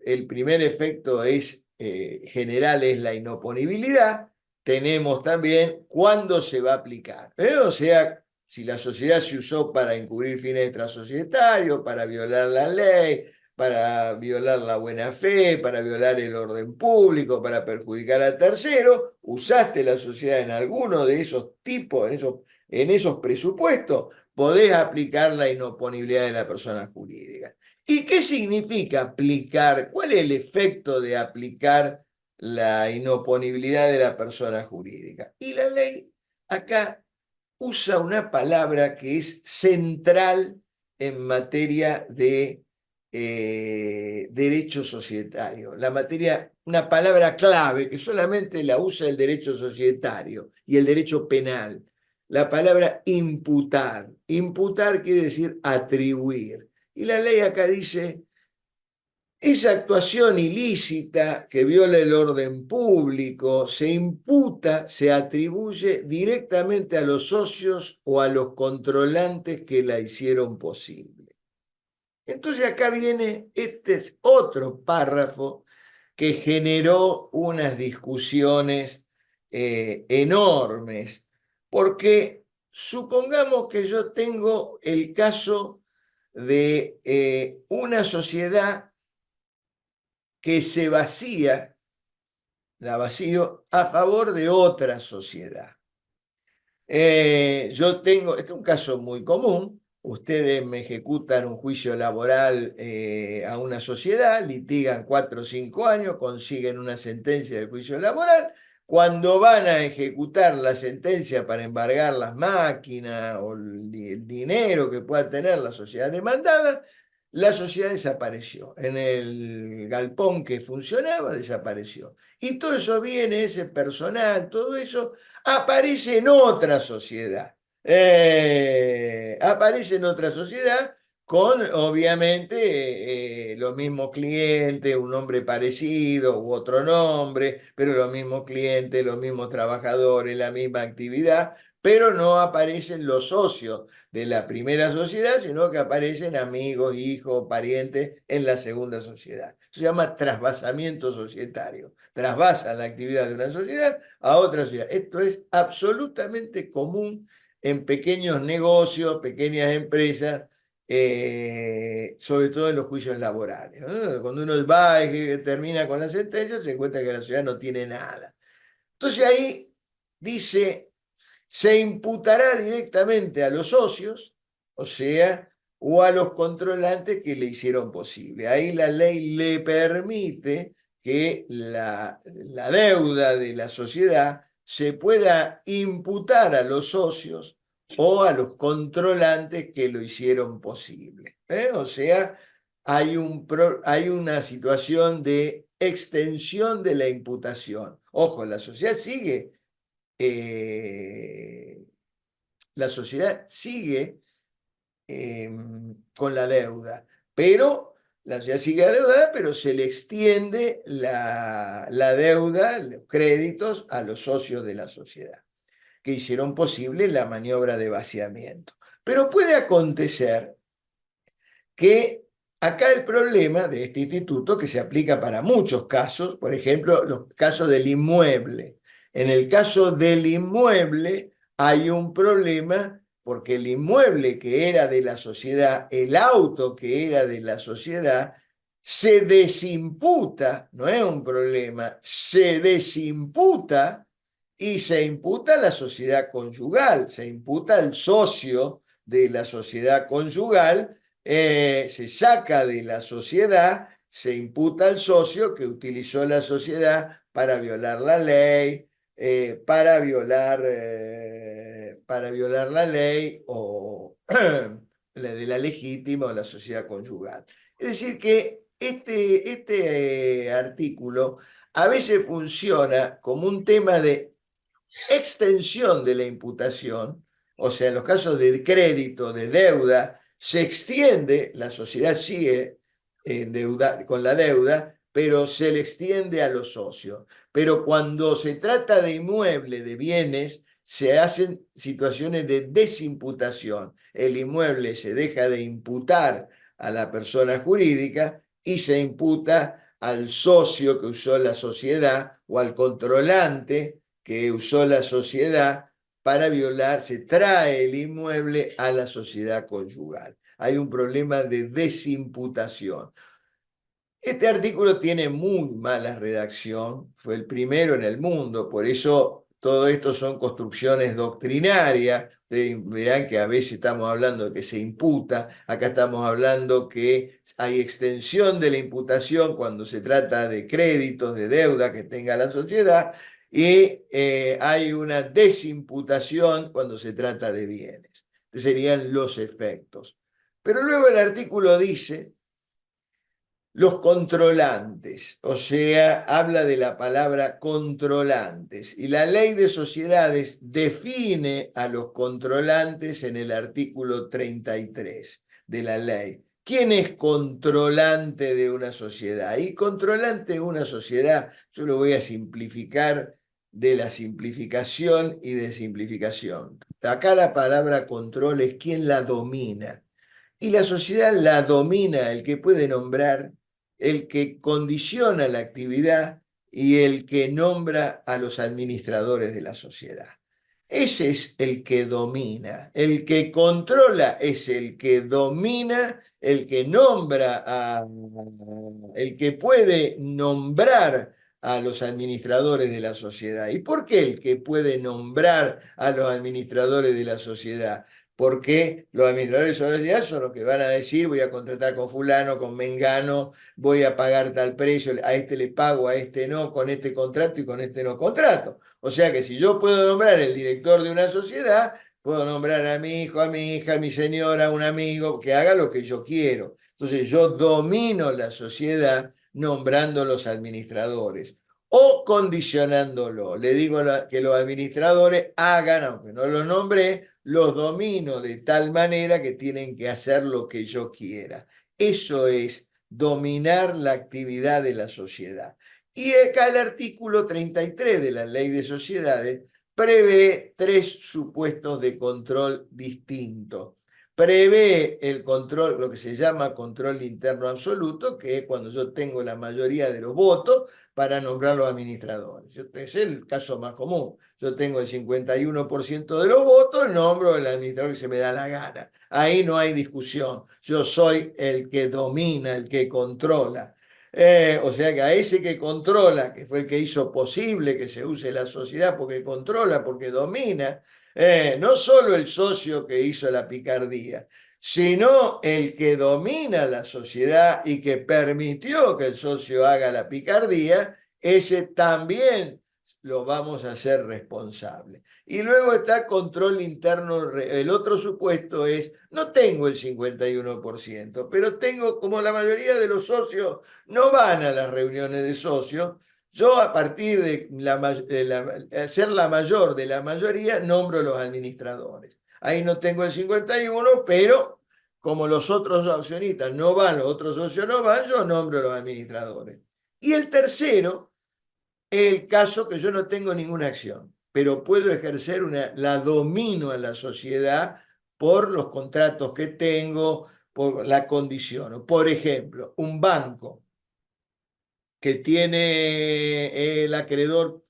el primer efecto es general, es la inoponibilidad. Tenemos también cuándo se va a aplicar. O sea, si la sociedad se usó para encubrir fines extrasocietarios, para violar la ley, para violar la buena fe, para violar el orden público, para perjudicar al tercero, usaste la sociedad en alguno de esos tipos, en esos presupuestos, podés aplicar la inoponibilidad de la persona jurídica. ¿Y qué significa aplicar? ¿Cuál es el efecto de aplicar la inoponibilidad de la persona jurídica? Y la ley acá usa una palabra que es central en materia de derecho societario. Una palabra clave que solamente la usa el derecho societario y el derecho penal. La palabra imputar. Imputar quiere decir atribuir. Y la ley acá dice, esa actuación ilícita que viola el orden público se imputa, se atribuye directamente a los socios o a los controlantes que la hicieron posible. Entonces acá viene, este es otro párrafo que generó unas discusiones enormes, porque supongamos que yo tengo el caso de una sociedad que se vacía, la vacío, a favor de otra sociedad. Yo tengo, este es un caso muy común, ustedes me ejecutan un juicio laboral a una sociedad, litigan 4 o 5 años, consiguen una sentencia del juicio laboral, cuando van a ejecutar la sentencia para embargar las máquinas o el dinero que pueda tener la sociedad demandada, la sociedad desapareció. En el galpón que funcionaba, desapareció. Y todo eso viene, ese personal, todo eso aparece en otra sociedad. Aparece en otra sociedad con, obviamente, los mismos clientes, un nombre parecido u otro nombre, pero los mismos clientes, los mismos trabajadores, la misma actividad, pero no aparecen los socios de la primera sociedad, sino que aparecen amigos, hijos, parientes en la segunda sociedad. Se llama trasvasamiento societario. Trasvasa la actividad de una sociedad a otra sociedad. Esto es absolutamente común en pequeños negocios, pequeñas empresas, sobre todo en los juicios laborales, ¿no? Cuando uno va y termina con la sentencia, se encuentra que la sociedad no tiene nada. Entonces ahí dice, se imputará directamente a los socios, o sea, o a los controlantes que le hicieron posible. Ahí la ley le permite que la deuda de la sociedad se pueda imputar a los socios o a los controlantes que lo hicieron posible. O sea, hay una situación de extensión de la imputación. Ojo, eh, la sociedad sigue con la deuda, pero la sociedad sigue adeudada, pero se le extiende la deuda, los créditos a los socios de la sociedad, que hicieron posible la maniobra de vaciamiento. Pero puede acontecer que Acá el problema de este instituto que se aplica para muchos casos, por ejemplo, los casos del inmueble. En el caso del inmueble hay un problema porque el inmueble que era de la sociedad, el auto que era de la sociedad, se desimputa, no es un problema, se desimputa y se imputa a la sociedad conyugal, se imputa al socio de la sociedad conyugal, se saca de la sociedad, se imputa al socio que utilizó la sociedad para violar la ley, para violar la ley o la de la legítima o la sociedad conyugal. Es decir, que este artículo a veces funciona como un tema de extensión de la imputación, o sea, en los casos de crédito, de deuda, se extiende, la sociedad sigue en deuda, con la deuda, pero se le extiende a los socios. Pero cuando se trata de inmueble, de bienes, se hacen situaciones de desimputación. El inmueble se deja de imputar a la persona jurídica y se imputa al socio que usó la sociedad o al controlante que usó la sociedad para violar, se trae el inmueble a la sociedad conyugal. Hay un problema de desimputación. Este artículo tiene muy mala redacción, fue el primero en el mundo, por eso todo esto son construcciones doctrinarias. Ustedes verán que a veces estamos hablando de que se imputa, acá estamos hablando que hay extensión de la imputación cuando se trata de créditos, de deuda que tenga la sociedad, y hay una desimputación cuando se trata de bienes. Estos serían los efectos. Pero luego el artículo dice los controlantes, o sea, habla de la palabra controlantes. Y la ley de sociedades define a los controlantes en el artículo 33 de la ley. ¿Quién es controlante de una sociedad? Y controlante de una sociedad, yo lo voy a simplificar de la simplificación y de simplificación. Acá la palabra control es quien la domina. Y la sociedad la domina el que puede nombrar, el que condiciona la actividad y el que nombra a los administradores de la sociedad. Ese es el que domina. El que controla es el que domina, el que nombra el que puede nombrar a los administradores de la sociedad. ¿Y por qué el que puede nombrar a los administradores de la sociedad? Porque los administradores de la sociedad son los que van a decir: voy a contratar con fulano, con mengano, voy a pagar tal precio, a este le pago, a este no, con este contrato y con este no contrato. O sea que si yo puedo nombrar el director de una sociedad, puedo nombrar a mi hijo, a mi hija, a mi señora, a un amigo, que haga lo que yo quiero. Entonces yo domino la sociedad nombrando los administradores o condicionándolo. Le digo que los administradores hagan, aunque no los nombré, los domino de tal manera que tienen que hacer lo que yo quiera. Eso es dominar la actividad de la sociedad. Y acá el artículo 33 de la Ley de Sociedades prevé tres supuestos de control distintos. Prevé el control, lo que se llama control interno absoluto, que es cuando yo tengo la mayoría de los votos para nombrar los administradores. Es el caso más común. Yo tengo el 51% de los votos, nombro el administrador que se me da la gana. Ahí no hay discusión. Yo soy el que domina, el que controla. O sea que a ese que controla, que fue el que hizo posible que se use la sociedad, porque controla, porque domina, no solo el socio que hizo la picardía, sino el que domina la sociedad y que permitió que el socio haga la picardía, ese también lo vamos a hacer responsable. Y luego está control interno. El otro supuesto es: no tengo el 51%, pero tengo, como la mayoría de los socios no van a las reuniones de socios, yo, a partir de ser la mayor de la mayoría, nombro los administradores. Ahí no tengo el 51, pero como los otros accionistas no van, los otros socios no van, yo nombro los administradores. Y el tercero, el caso que yo no tengo ninguna acción, pero puedo ejercer la domino a la sociedad por los contratos que tengo, la condiciono. Por ejemplo, un banco que tiene el acreedor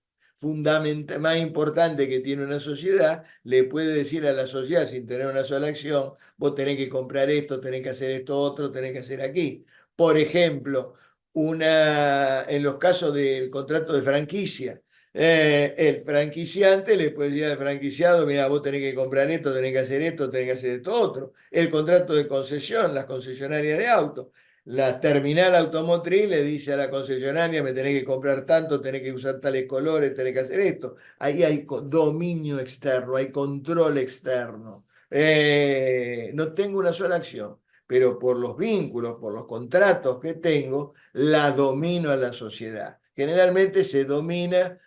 más importante que tiene una sociedad, le puede decir a la sociedad sin tener una sola acción, vos tenés que comprar esto, tenés que hacer esto otro, tenés que hacer aquí. Por ejemplo, en los casos del contrato de franquicia, el franquiciante le puede decir al franquiciado, mira, vos tenés que comprar esto, tenés que hacer esto, tenés que hacer esto otro. El contrato de concesión, las concesionarias de autos, la terminal automotriz le dice a la concesionaria, me tenés que comprar tanto, tenés que usar tales colores, tenés que hacer esto. Ahí hay dominio externo, hay control externo. No tengo una sola acción, pero por los vínculos, por los contratos que tengo, la domino a la sociedad. Generalmente se domina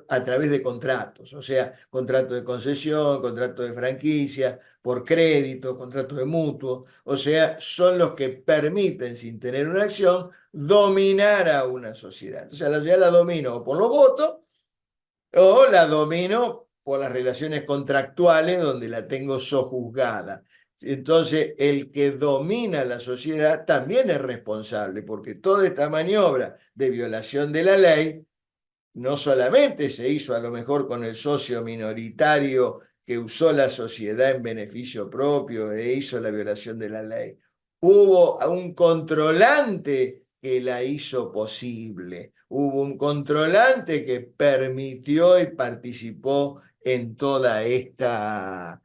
a través de contratos, o sea, contrato de concesión, contrato de franquicia, por crédito, contratos de mutuo, o sea, son los que permiten, sin tener una acción, dominar a una sociedad. Entonces, a la sociedad la domino por los votos o la domino por las relaciones contractuales donde la tengo sojuzgada. Entonces, el que domina la sociedad también es responsable, porque toda esta maniobra de violación de la ley no solamente se hizo a lo mejor con el socio minoritario que usó la sociedad en beneficio propio e hizo la violación de la ley. Hubo un controlante que la hizo posible. Hubo un controlante que permitió y participó en toda esta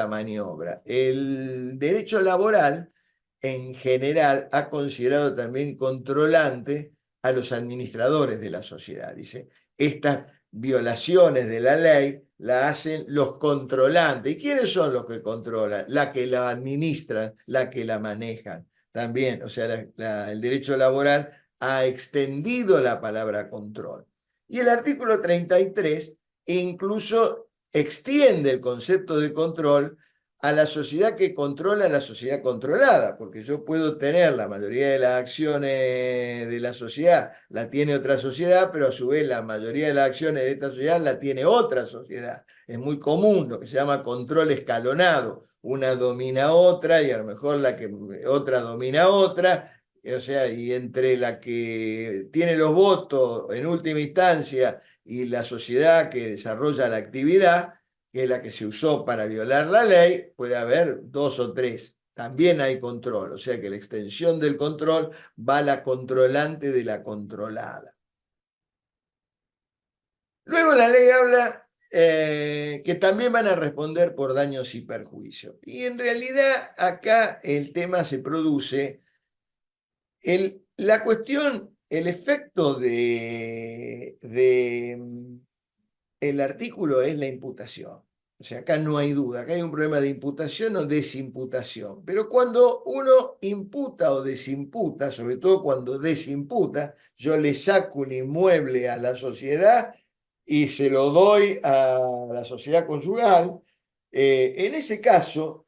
maniobra. El derecho laboral, en general, ha considerado también controlante a los administradores de la sociedad. Dice, estas violaciones de la ley la hacen los controlantes. ¿Y quiénes son los que controlan? La que la administran, la que la manejan. También, o sea, el derecho laboral ha extendido la palabra control. Y el artículo 33 incluso extiende el concepto de control a la sociedad que controla a la sociedad controlada, porque yo puedo tener la mayoría de las acciones de la sociedad, la tiene otra sociedad, pero a su vez la mayoría de las acciones de esta sociedad la tiene otra sociedad. Es muy común lo que se llama control escalonado. Una domina a otra y a lo mejor la que otra domina a otra, o sea, y entre la que tiene los votos en última instancia y la sociedad que desarrolla la actividad, que es la que se usó para violar la ley, puede haber dos o tres. También hay control, o sea que la extensión del control va a la controlante de la controlada. Luego la ley habla que también van a responder por daños y perjuicios. Y en realidad acá el tema se produce, la cuestión, el efecto el artículo es la imputación. O sea, acá no hay duda, acá hay un problema de imputación o desimputación. Pero cuando uno imputa o desimputa, sobre todo cuando desimputa, yo le saco un inmueble a la sociedad y se lo doy a la sociedad conyugal, en ese caso,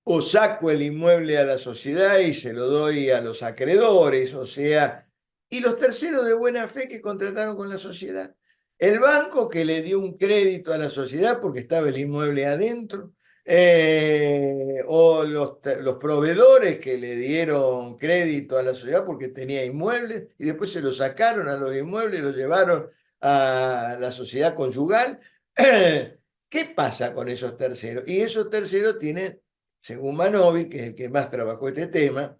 o saco el inmueble a la sociedad y se lo doy a los acreedores, o sea, y los terceros de buena fe que contrataron con la sociedad. El banco que le dio un crédito a la sociedad porque estaba el inmueble adentro, o los proveedores que le dieron crédito a la sociedad porque tenía inmuebles y después se lo sacaron a los inmuebles y lo llevaron a la sociedad conyugal. ¿Qué pasa con esos terceros? Y esos terceros tienen, según Manóvil, que es el que más trabajó este tema,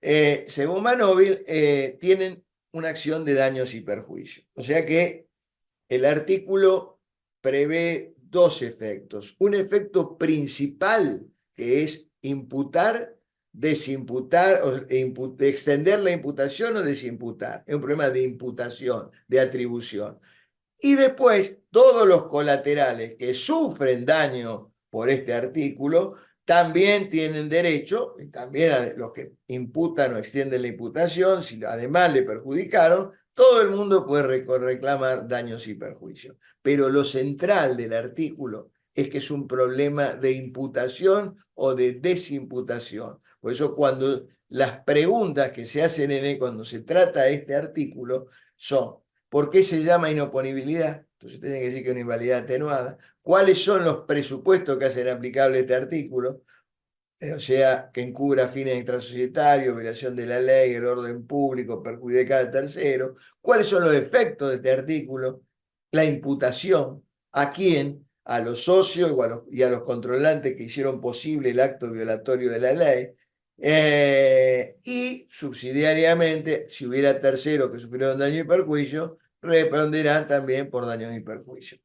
según Manóvil, tienen una acción de daños y perjuicios. O sea que el artículo prevé dos efectos. Un efecto principal, que es imputar, desimputar, o extender la imputación o desimputar. Es un problema de imputación, de atribución. Y después, todos los colaterales que sufren daño por este artículo también tienen derecho, y también los que imputan o extienden la imputación, si además le perjudicaron, todo el mundo puede reclamar daños y perjuicios. Pero lo central del artículo es que es un problema de imputación o de desimputación. Por eso cuando las preguntas que se hacen cuando se trata este artículo son: ¿por qué se llama inoponibilidad? Entonces tiene que decir que es una invalidad atenuada. ¿Cuáles son los presupuestos que hacen aplicable este artículo? o sea, que encubra fines extrasocietarios, violación de la ley, el orden público, perjudicar a terceros. ¿Cuáles son los efectos de este artículo? La imputación. ¿A quién? A los socios y a los controlantes que hicieron posible el acto violatorio de la ley. Y subsidiariamente, si hubiera terceros que sufrieron daño y perjuicio, responderán también por daños y perjuicios.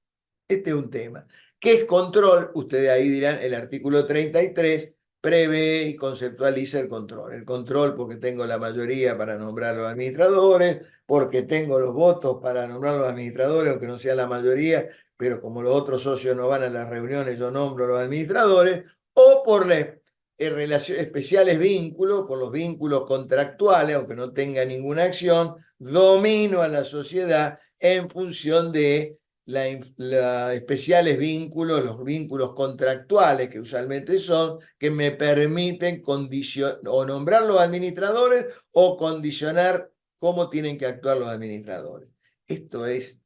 Este es un tema. ¿Qué es control? Ustedes ahí dirán, el artículo 33 prevé y conceptualiza el control. El control porque tengo la mayoría para nombrar los administradores, porque tengo los votos para nombrar los administradores, aunque no sea la mayoría, pero como los otros socios no van a las reuniones, yo nombro los administradores, o por las especiales vínculos, por los vínculos contractuales, aunque no tenga ninguna acción, domino a la sociedad en función de los especiales vínculos, los vínculos contractuales que usualmente son, que me permiten o nombrar los administradores o condicionar cómo tienen que actuar los administradores. Esto es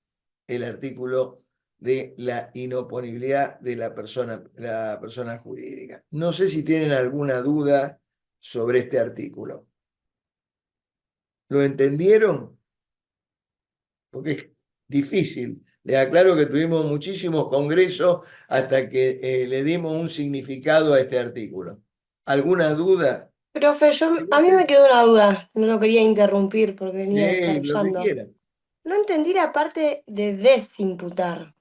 el artículo de la inoponibilidad de la persona jurídica. No sé si tienen alguna duda sobre este artículo. ¿Lo entendieron? Porque es difícil. Les aclaro que tuvimos muchísimos congresos hasta que le dimos un significado a este artículo. ¿Alguna duda? Profe, a mí me quedó una duda, no lo quería interrumpir porque venía Sí, lo que desarrollando. quieran. No entendí la parte de desimputar.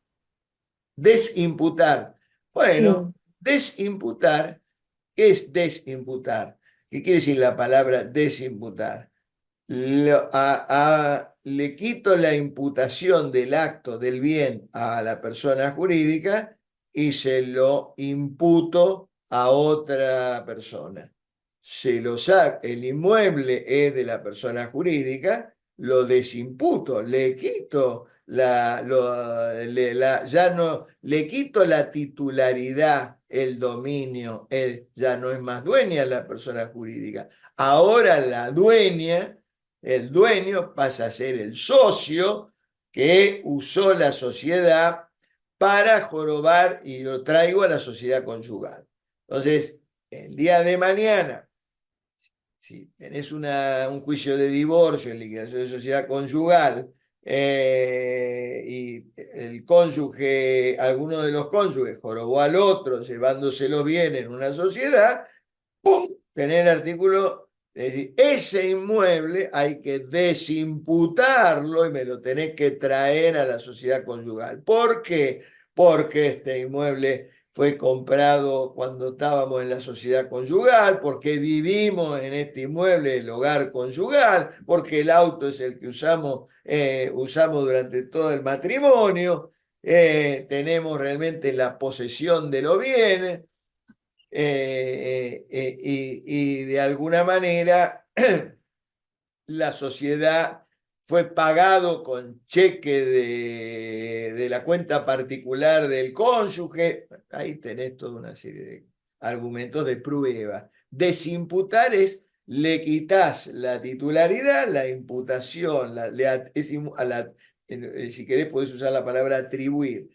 Desimputar. Bueno, Sí. desimputar, ¿qué es desimputar? ¿Qué quiere decir la palabra desimputar? Le quito la imputación del acto del bien a la persona jurídica y se lo imputo a otra persona. Se lo saca, el inmueble es de la persona jurídica, lo desimputo, le quito ya no, le quito la titularidad, el dominio, ya no es más dueña la persona jurídica. Ahora la dueña, el dueño pasa a ser el socio que usó la sociedad para jorobar y lo traigo a la sociedad conyugal. Entonces, el día de mañana, si tenés un juicio de divorcio, en liquidación de sociedad conyugal, y el cónyuge, alguno de los cónyuges jorobó al otro llevándoselo bien en una sociedad, ¡pum! Tenés el artículo, es decir, ese inmueble hay que desimputarlo y me lo tenés que traer a la sociedad conyugal. ¿Por qué? Porque este inmueble fue comprado cuando estábamos en la sociedad conyugal, porque vivimos en este inmueble, el hogar conyugal, porque el auto es el que usamos durante todo el matrimonio, tenemos realmente la posesión de los bienes, y de alguna manera la sociedad fue pagado con cheque de la cuenta particular del cónyuge. Ahí tenés toda una serie de argumentos de prueba. Desimputar es, le quitas la titularidad, la imputación, si querés podés usar la palabra atribuir.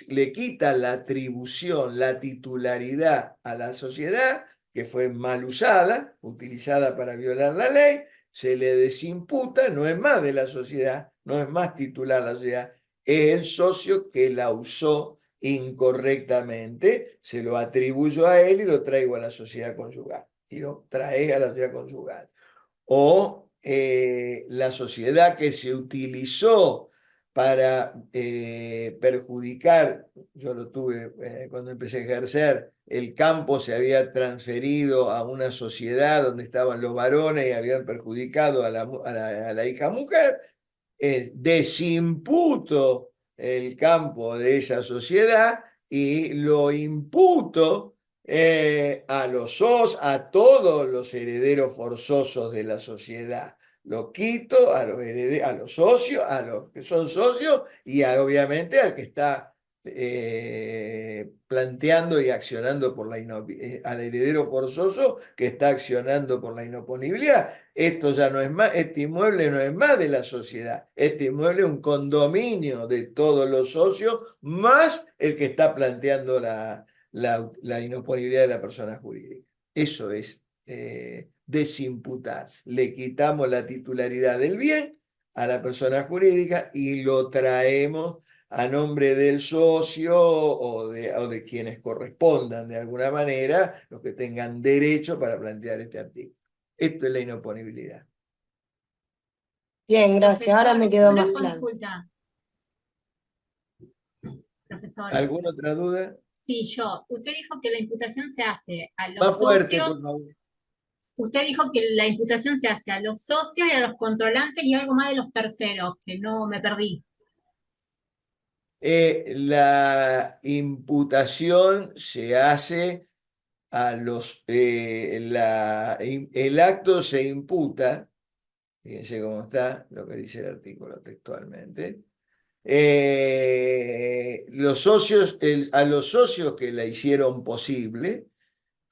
Le quita la atribución, la titularidad a la sociedad, que fue mal usada, utilizada para violar la ley, se le desimputa, no es más de la sociedad, no es más titular la sociedad, es el socio que la usó incorrectamente, se lo atribuyo a él y lo traigo a la sociedad conyugal, y lo trae a la sociedad conyugal. O la sociedad que se utilizó para perjudicar, yo lo tuve cuando empecé a ejercer, el campo se había transferido a una sociedad donde estaban los varones y habían perjudicado a la hija mujer, desimputo el campo de esa sociedad y lo imputo a todos los herederos forzosos de la sociedad. Lo quito a los socios, a los que son socios y obviamente al que está planteando y accionando al heredero forzoso que está accionando por la inoponibilidad. Esto ya no es más, este inmueble no es más de la sociedad, este inmueble es un condominio de todos los socios, más el que está planteando la inoponibilidad de la persona jurídica. Eso es desimputar. Le quitamos la titularidad del bien a la persona jurídica y lo traemos a nombre del socio o de quienes correspondan de alguna manera, los que tengan derecho para plantear este artículo. Esto es la inoponibilidad. Bien, gracias. Ahora me quedó Una más claro. consulta, profesor. ¿Alguna otra duda? Sí, yo. Usted dijo que la imputación se hace a los Más fuerte, socios. por favor. Usted dijo que la imputación se hace a los socios y a los controlantes y algo más de los terceros, que no me perdí. La imputación se hace a los... el acto se imputa, fíjense cómo está lo que dice el artículo textualmente. Los socios, a los socios que la hicieron posible,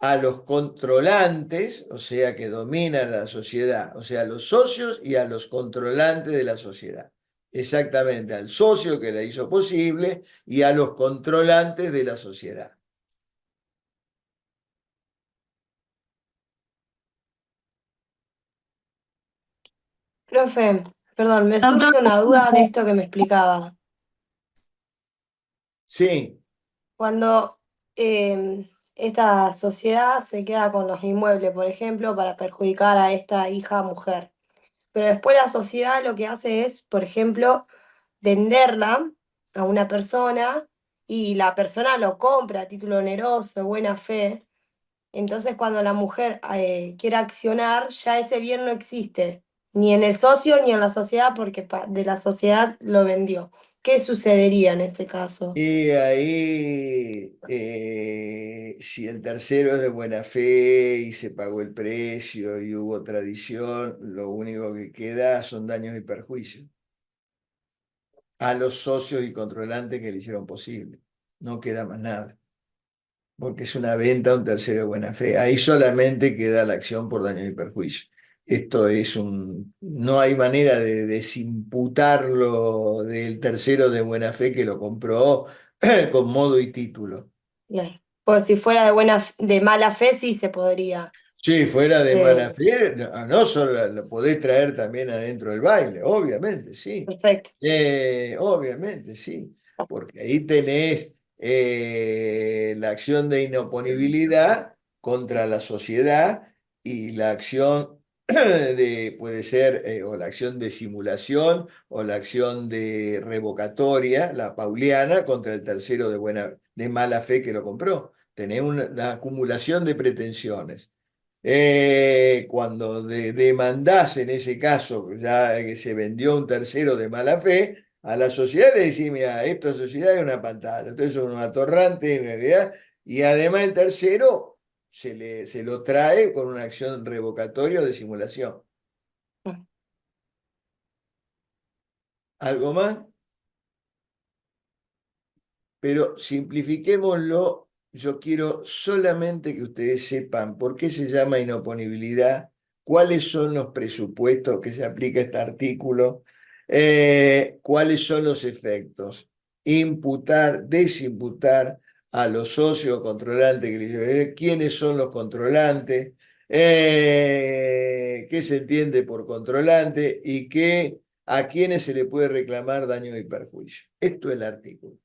a los controlantes, o sea, que dominan la sociedad, o sea, a los socios y a los controlantes de la sociedad. Exactamente, al socio que la hizo posible y a los controlantes de la sociedad. Profe, perdón, me Doctor, surge una duda de esto que me explicaba. Sí, Cuando esta sociedad se queda con los inmuebles, por ejemplo, para perjudicar a esta hija mujer, pero después la sociedad lo que hace es, por ejemplo, venderla a una persona y la persona lo compra a título oneroso, buena fe. Entonces, cuando la mujer quiere accionar, ya ese bien no existe, ni en el socio ni en la sociedad, porque de la sociedad lo vendió. ¿Qué sucedería en ese caso? y ahí, si el tercero es de buena fe y se pagó el precio y hubo tradición, lo único que queda son daños y perjuicios a los socios y controlantes que le hicieron posible. No queda más nada, porque es una venta a un tercero de buena fe. Ahí solamente queda la acción por daños y perjuicios. Esto es no hay manera de desimputarlo del tercero de buena fe que lo compró con modo y título. Bien. Pues si fuera de mala fe, sí se podría. Sí, fuera de mala Sí, fe, no solo lo podés traer también adentro del baile, obviamente, sí. perfecto. Obviamente, sí, porque ahí tenés la acción de inoponibilidad contra la sociedad y la acción puede ser, o la acción de simulación o la acción de revocatoria, la pauliana, contra el tercero de mala fe que lo compró. Tenés una acumulación de pretensiones. Cuando demandás en ese caso, ya que se vendió un tercero de mala fe, a la sociedad le decís, mira, esta sociedad es una pantalla, entonces es un atorrante en realidad, y además el tercero se lo trae con una acción revocatoria o de simulación. ¿Algo más? Pero simplifiquémoslo, yo quiero solamente que ustedes sepan por qué se llama inoponibilidad, cuáles son los presupuestos que se aplica a este artículo, cuáles son los efectos, imputar, desimputar a los socios controlantes, quiénes son los controlantes, qué se entiende por controlante y a quiénes se le puede reclamar daño y perjuicio. Esto es el artículo.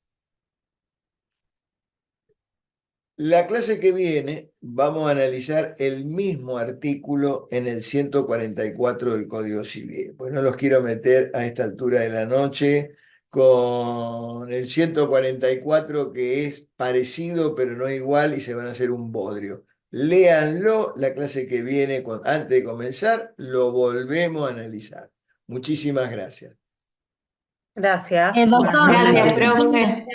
La clase que viene vamos a analizar el mismo artículo en el 144 del Código Civil. Pues no los quiero meter a esta altura de la noche con el 144 que es parecido pero no igual y se van a hacer un bodrio. Léanlo la clase que viene, antes de comenzar, lo volvemos a analizar. Muchísimas gracias. Gracias. doctor, Buenas Gracias, noches. profe.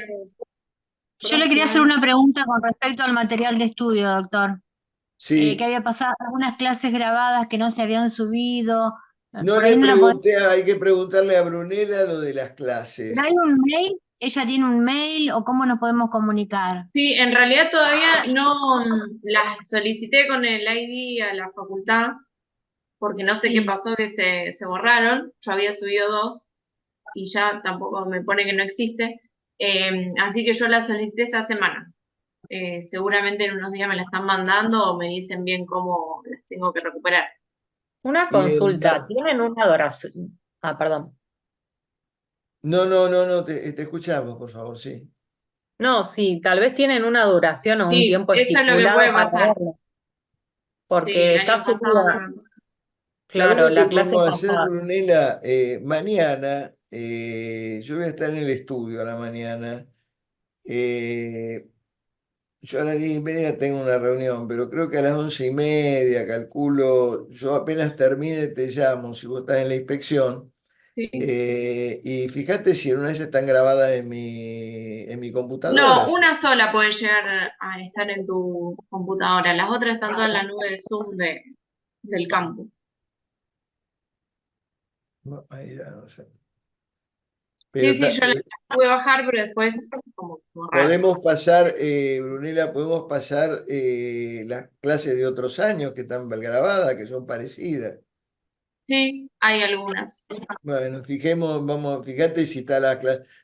yo le quería hacer una pregunta con respecto al material de estudio, doctor. Que Sí, había pasado algunas clases grabadas que no se habían subido. no Por le ahí no la podemos. pregunté, hay que preguntarle a Brunella lo de las clases. ¿Hay un mail? ¿Ella tiene un mail o cómo nos podemos comunicar? Sí, en realidad todavía no las solicité con el ID a la facultad, porque no sé qué Sí. pasó que se borraron. Yo había subido dos y ya tampoco me pone que no existe. Así que yo la solicité esta semana. seguramente en unos días me la están mandando o me dicen bien cómo las tengo que recuperar. Una Y consulta, ¿tienen una adoración? Ah, perdón. no, te escuchamos, por favor, sí. No, sí, tal vez tienen una duración o un Sí, tiempo eso es lo que estipulado puede para pasar. verlo, Sí, el porque está año pasado subida, no me pasó. ¿Sabés claro, lo que la clase podemos hacer, pasada. Brunella? Mañana, yo voy a estar en el estudio a la mañana. eh, yo a las 10:30 tengo una reunión, pero creo que a las 11:30, calculo, yo apenas termine te llamo, si vos estás en la inspección. Sí. Y fíjate si en una vez están grabadas en mi computadora. No, una sola puede llegar a estar en tu computadora. Las otras están todas en la nube de Zoom del campo. No, ahí ya no sé. Sí, Pero sí, yo las pude bajar, pero después como raro. podemos pasar, Brunella, podemos pasar las clases de otros años que están grabadas, que son parecidas. Sí, hay algunas. Bueno, fíjate si está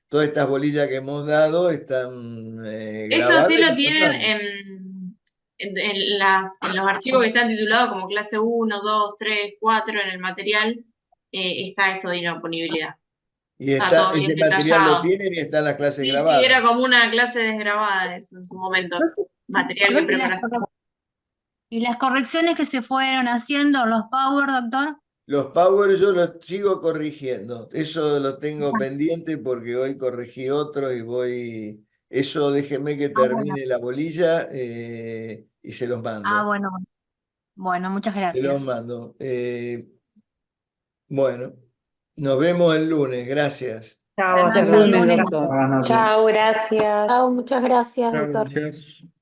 todas estas bolillas que hemos dado están Esto grabadas sí y lo las tienen pasamos. en los archivos que están titulados como clase 1, 2, 3, 4 en el material, está esto de disponibilidad. Y Está todo bien ese material lo detallado. tienen y están las clases Sí, sí, era grabadas. como una clase desgrabada eso en su momento. No sé, Material no que sé, preparaste. ¿y las correcciones que se fueron haciendo, los Power, doctor? Los Power yo los sigo corrigiendo. Eso lo tengo pendiente porque hoy corregí otro y voy. Eso déjeme que Ah, bueno. termine la bolilla y se los Ah, mando. bueno, bueno. Bueno, muchas Se los gracias. mando. Bueno, nos vemos el lunes. Gracias. Chao, Hasta hasta el lunes. lunes. Chao, gracias. Chao, muchas gracias, Chao, doctor. gracias.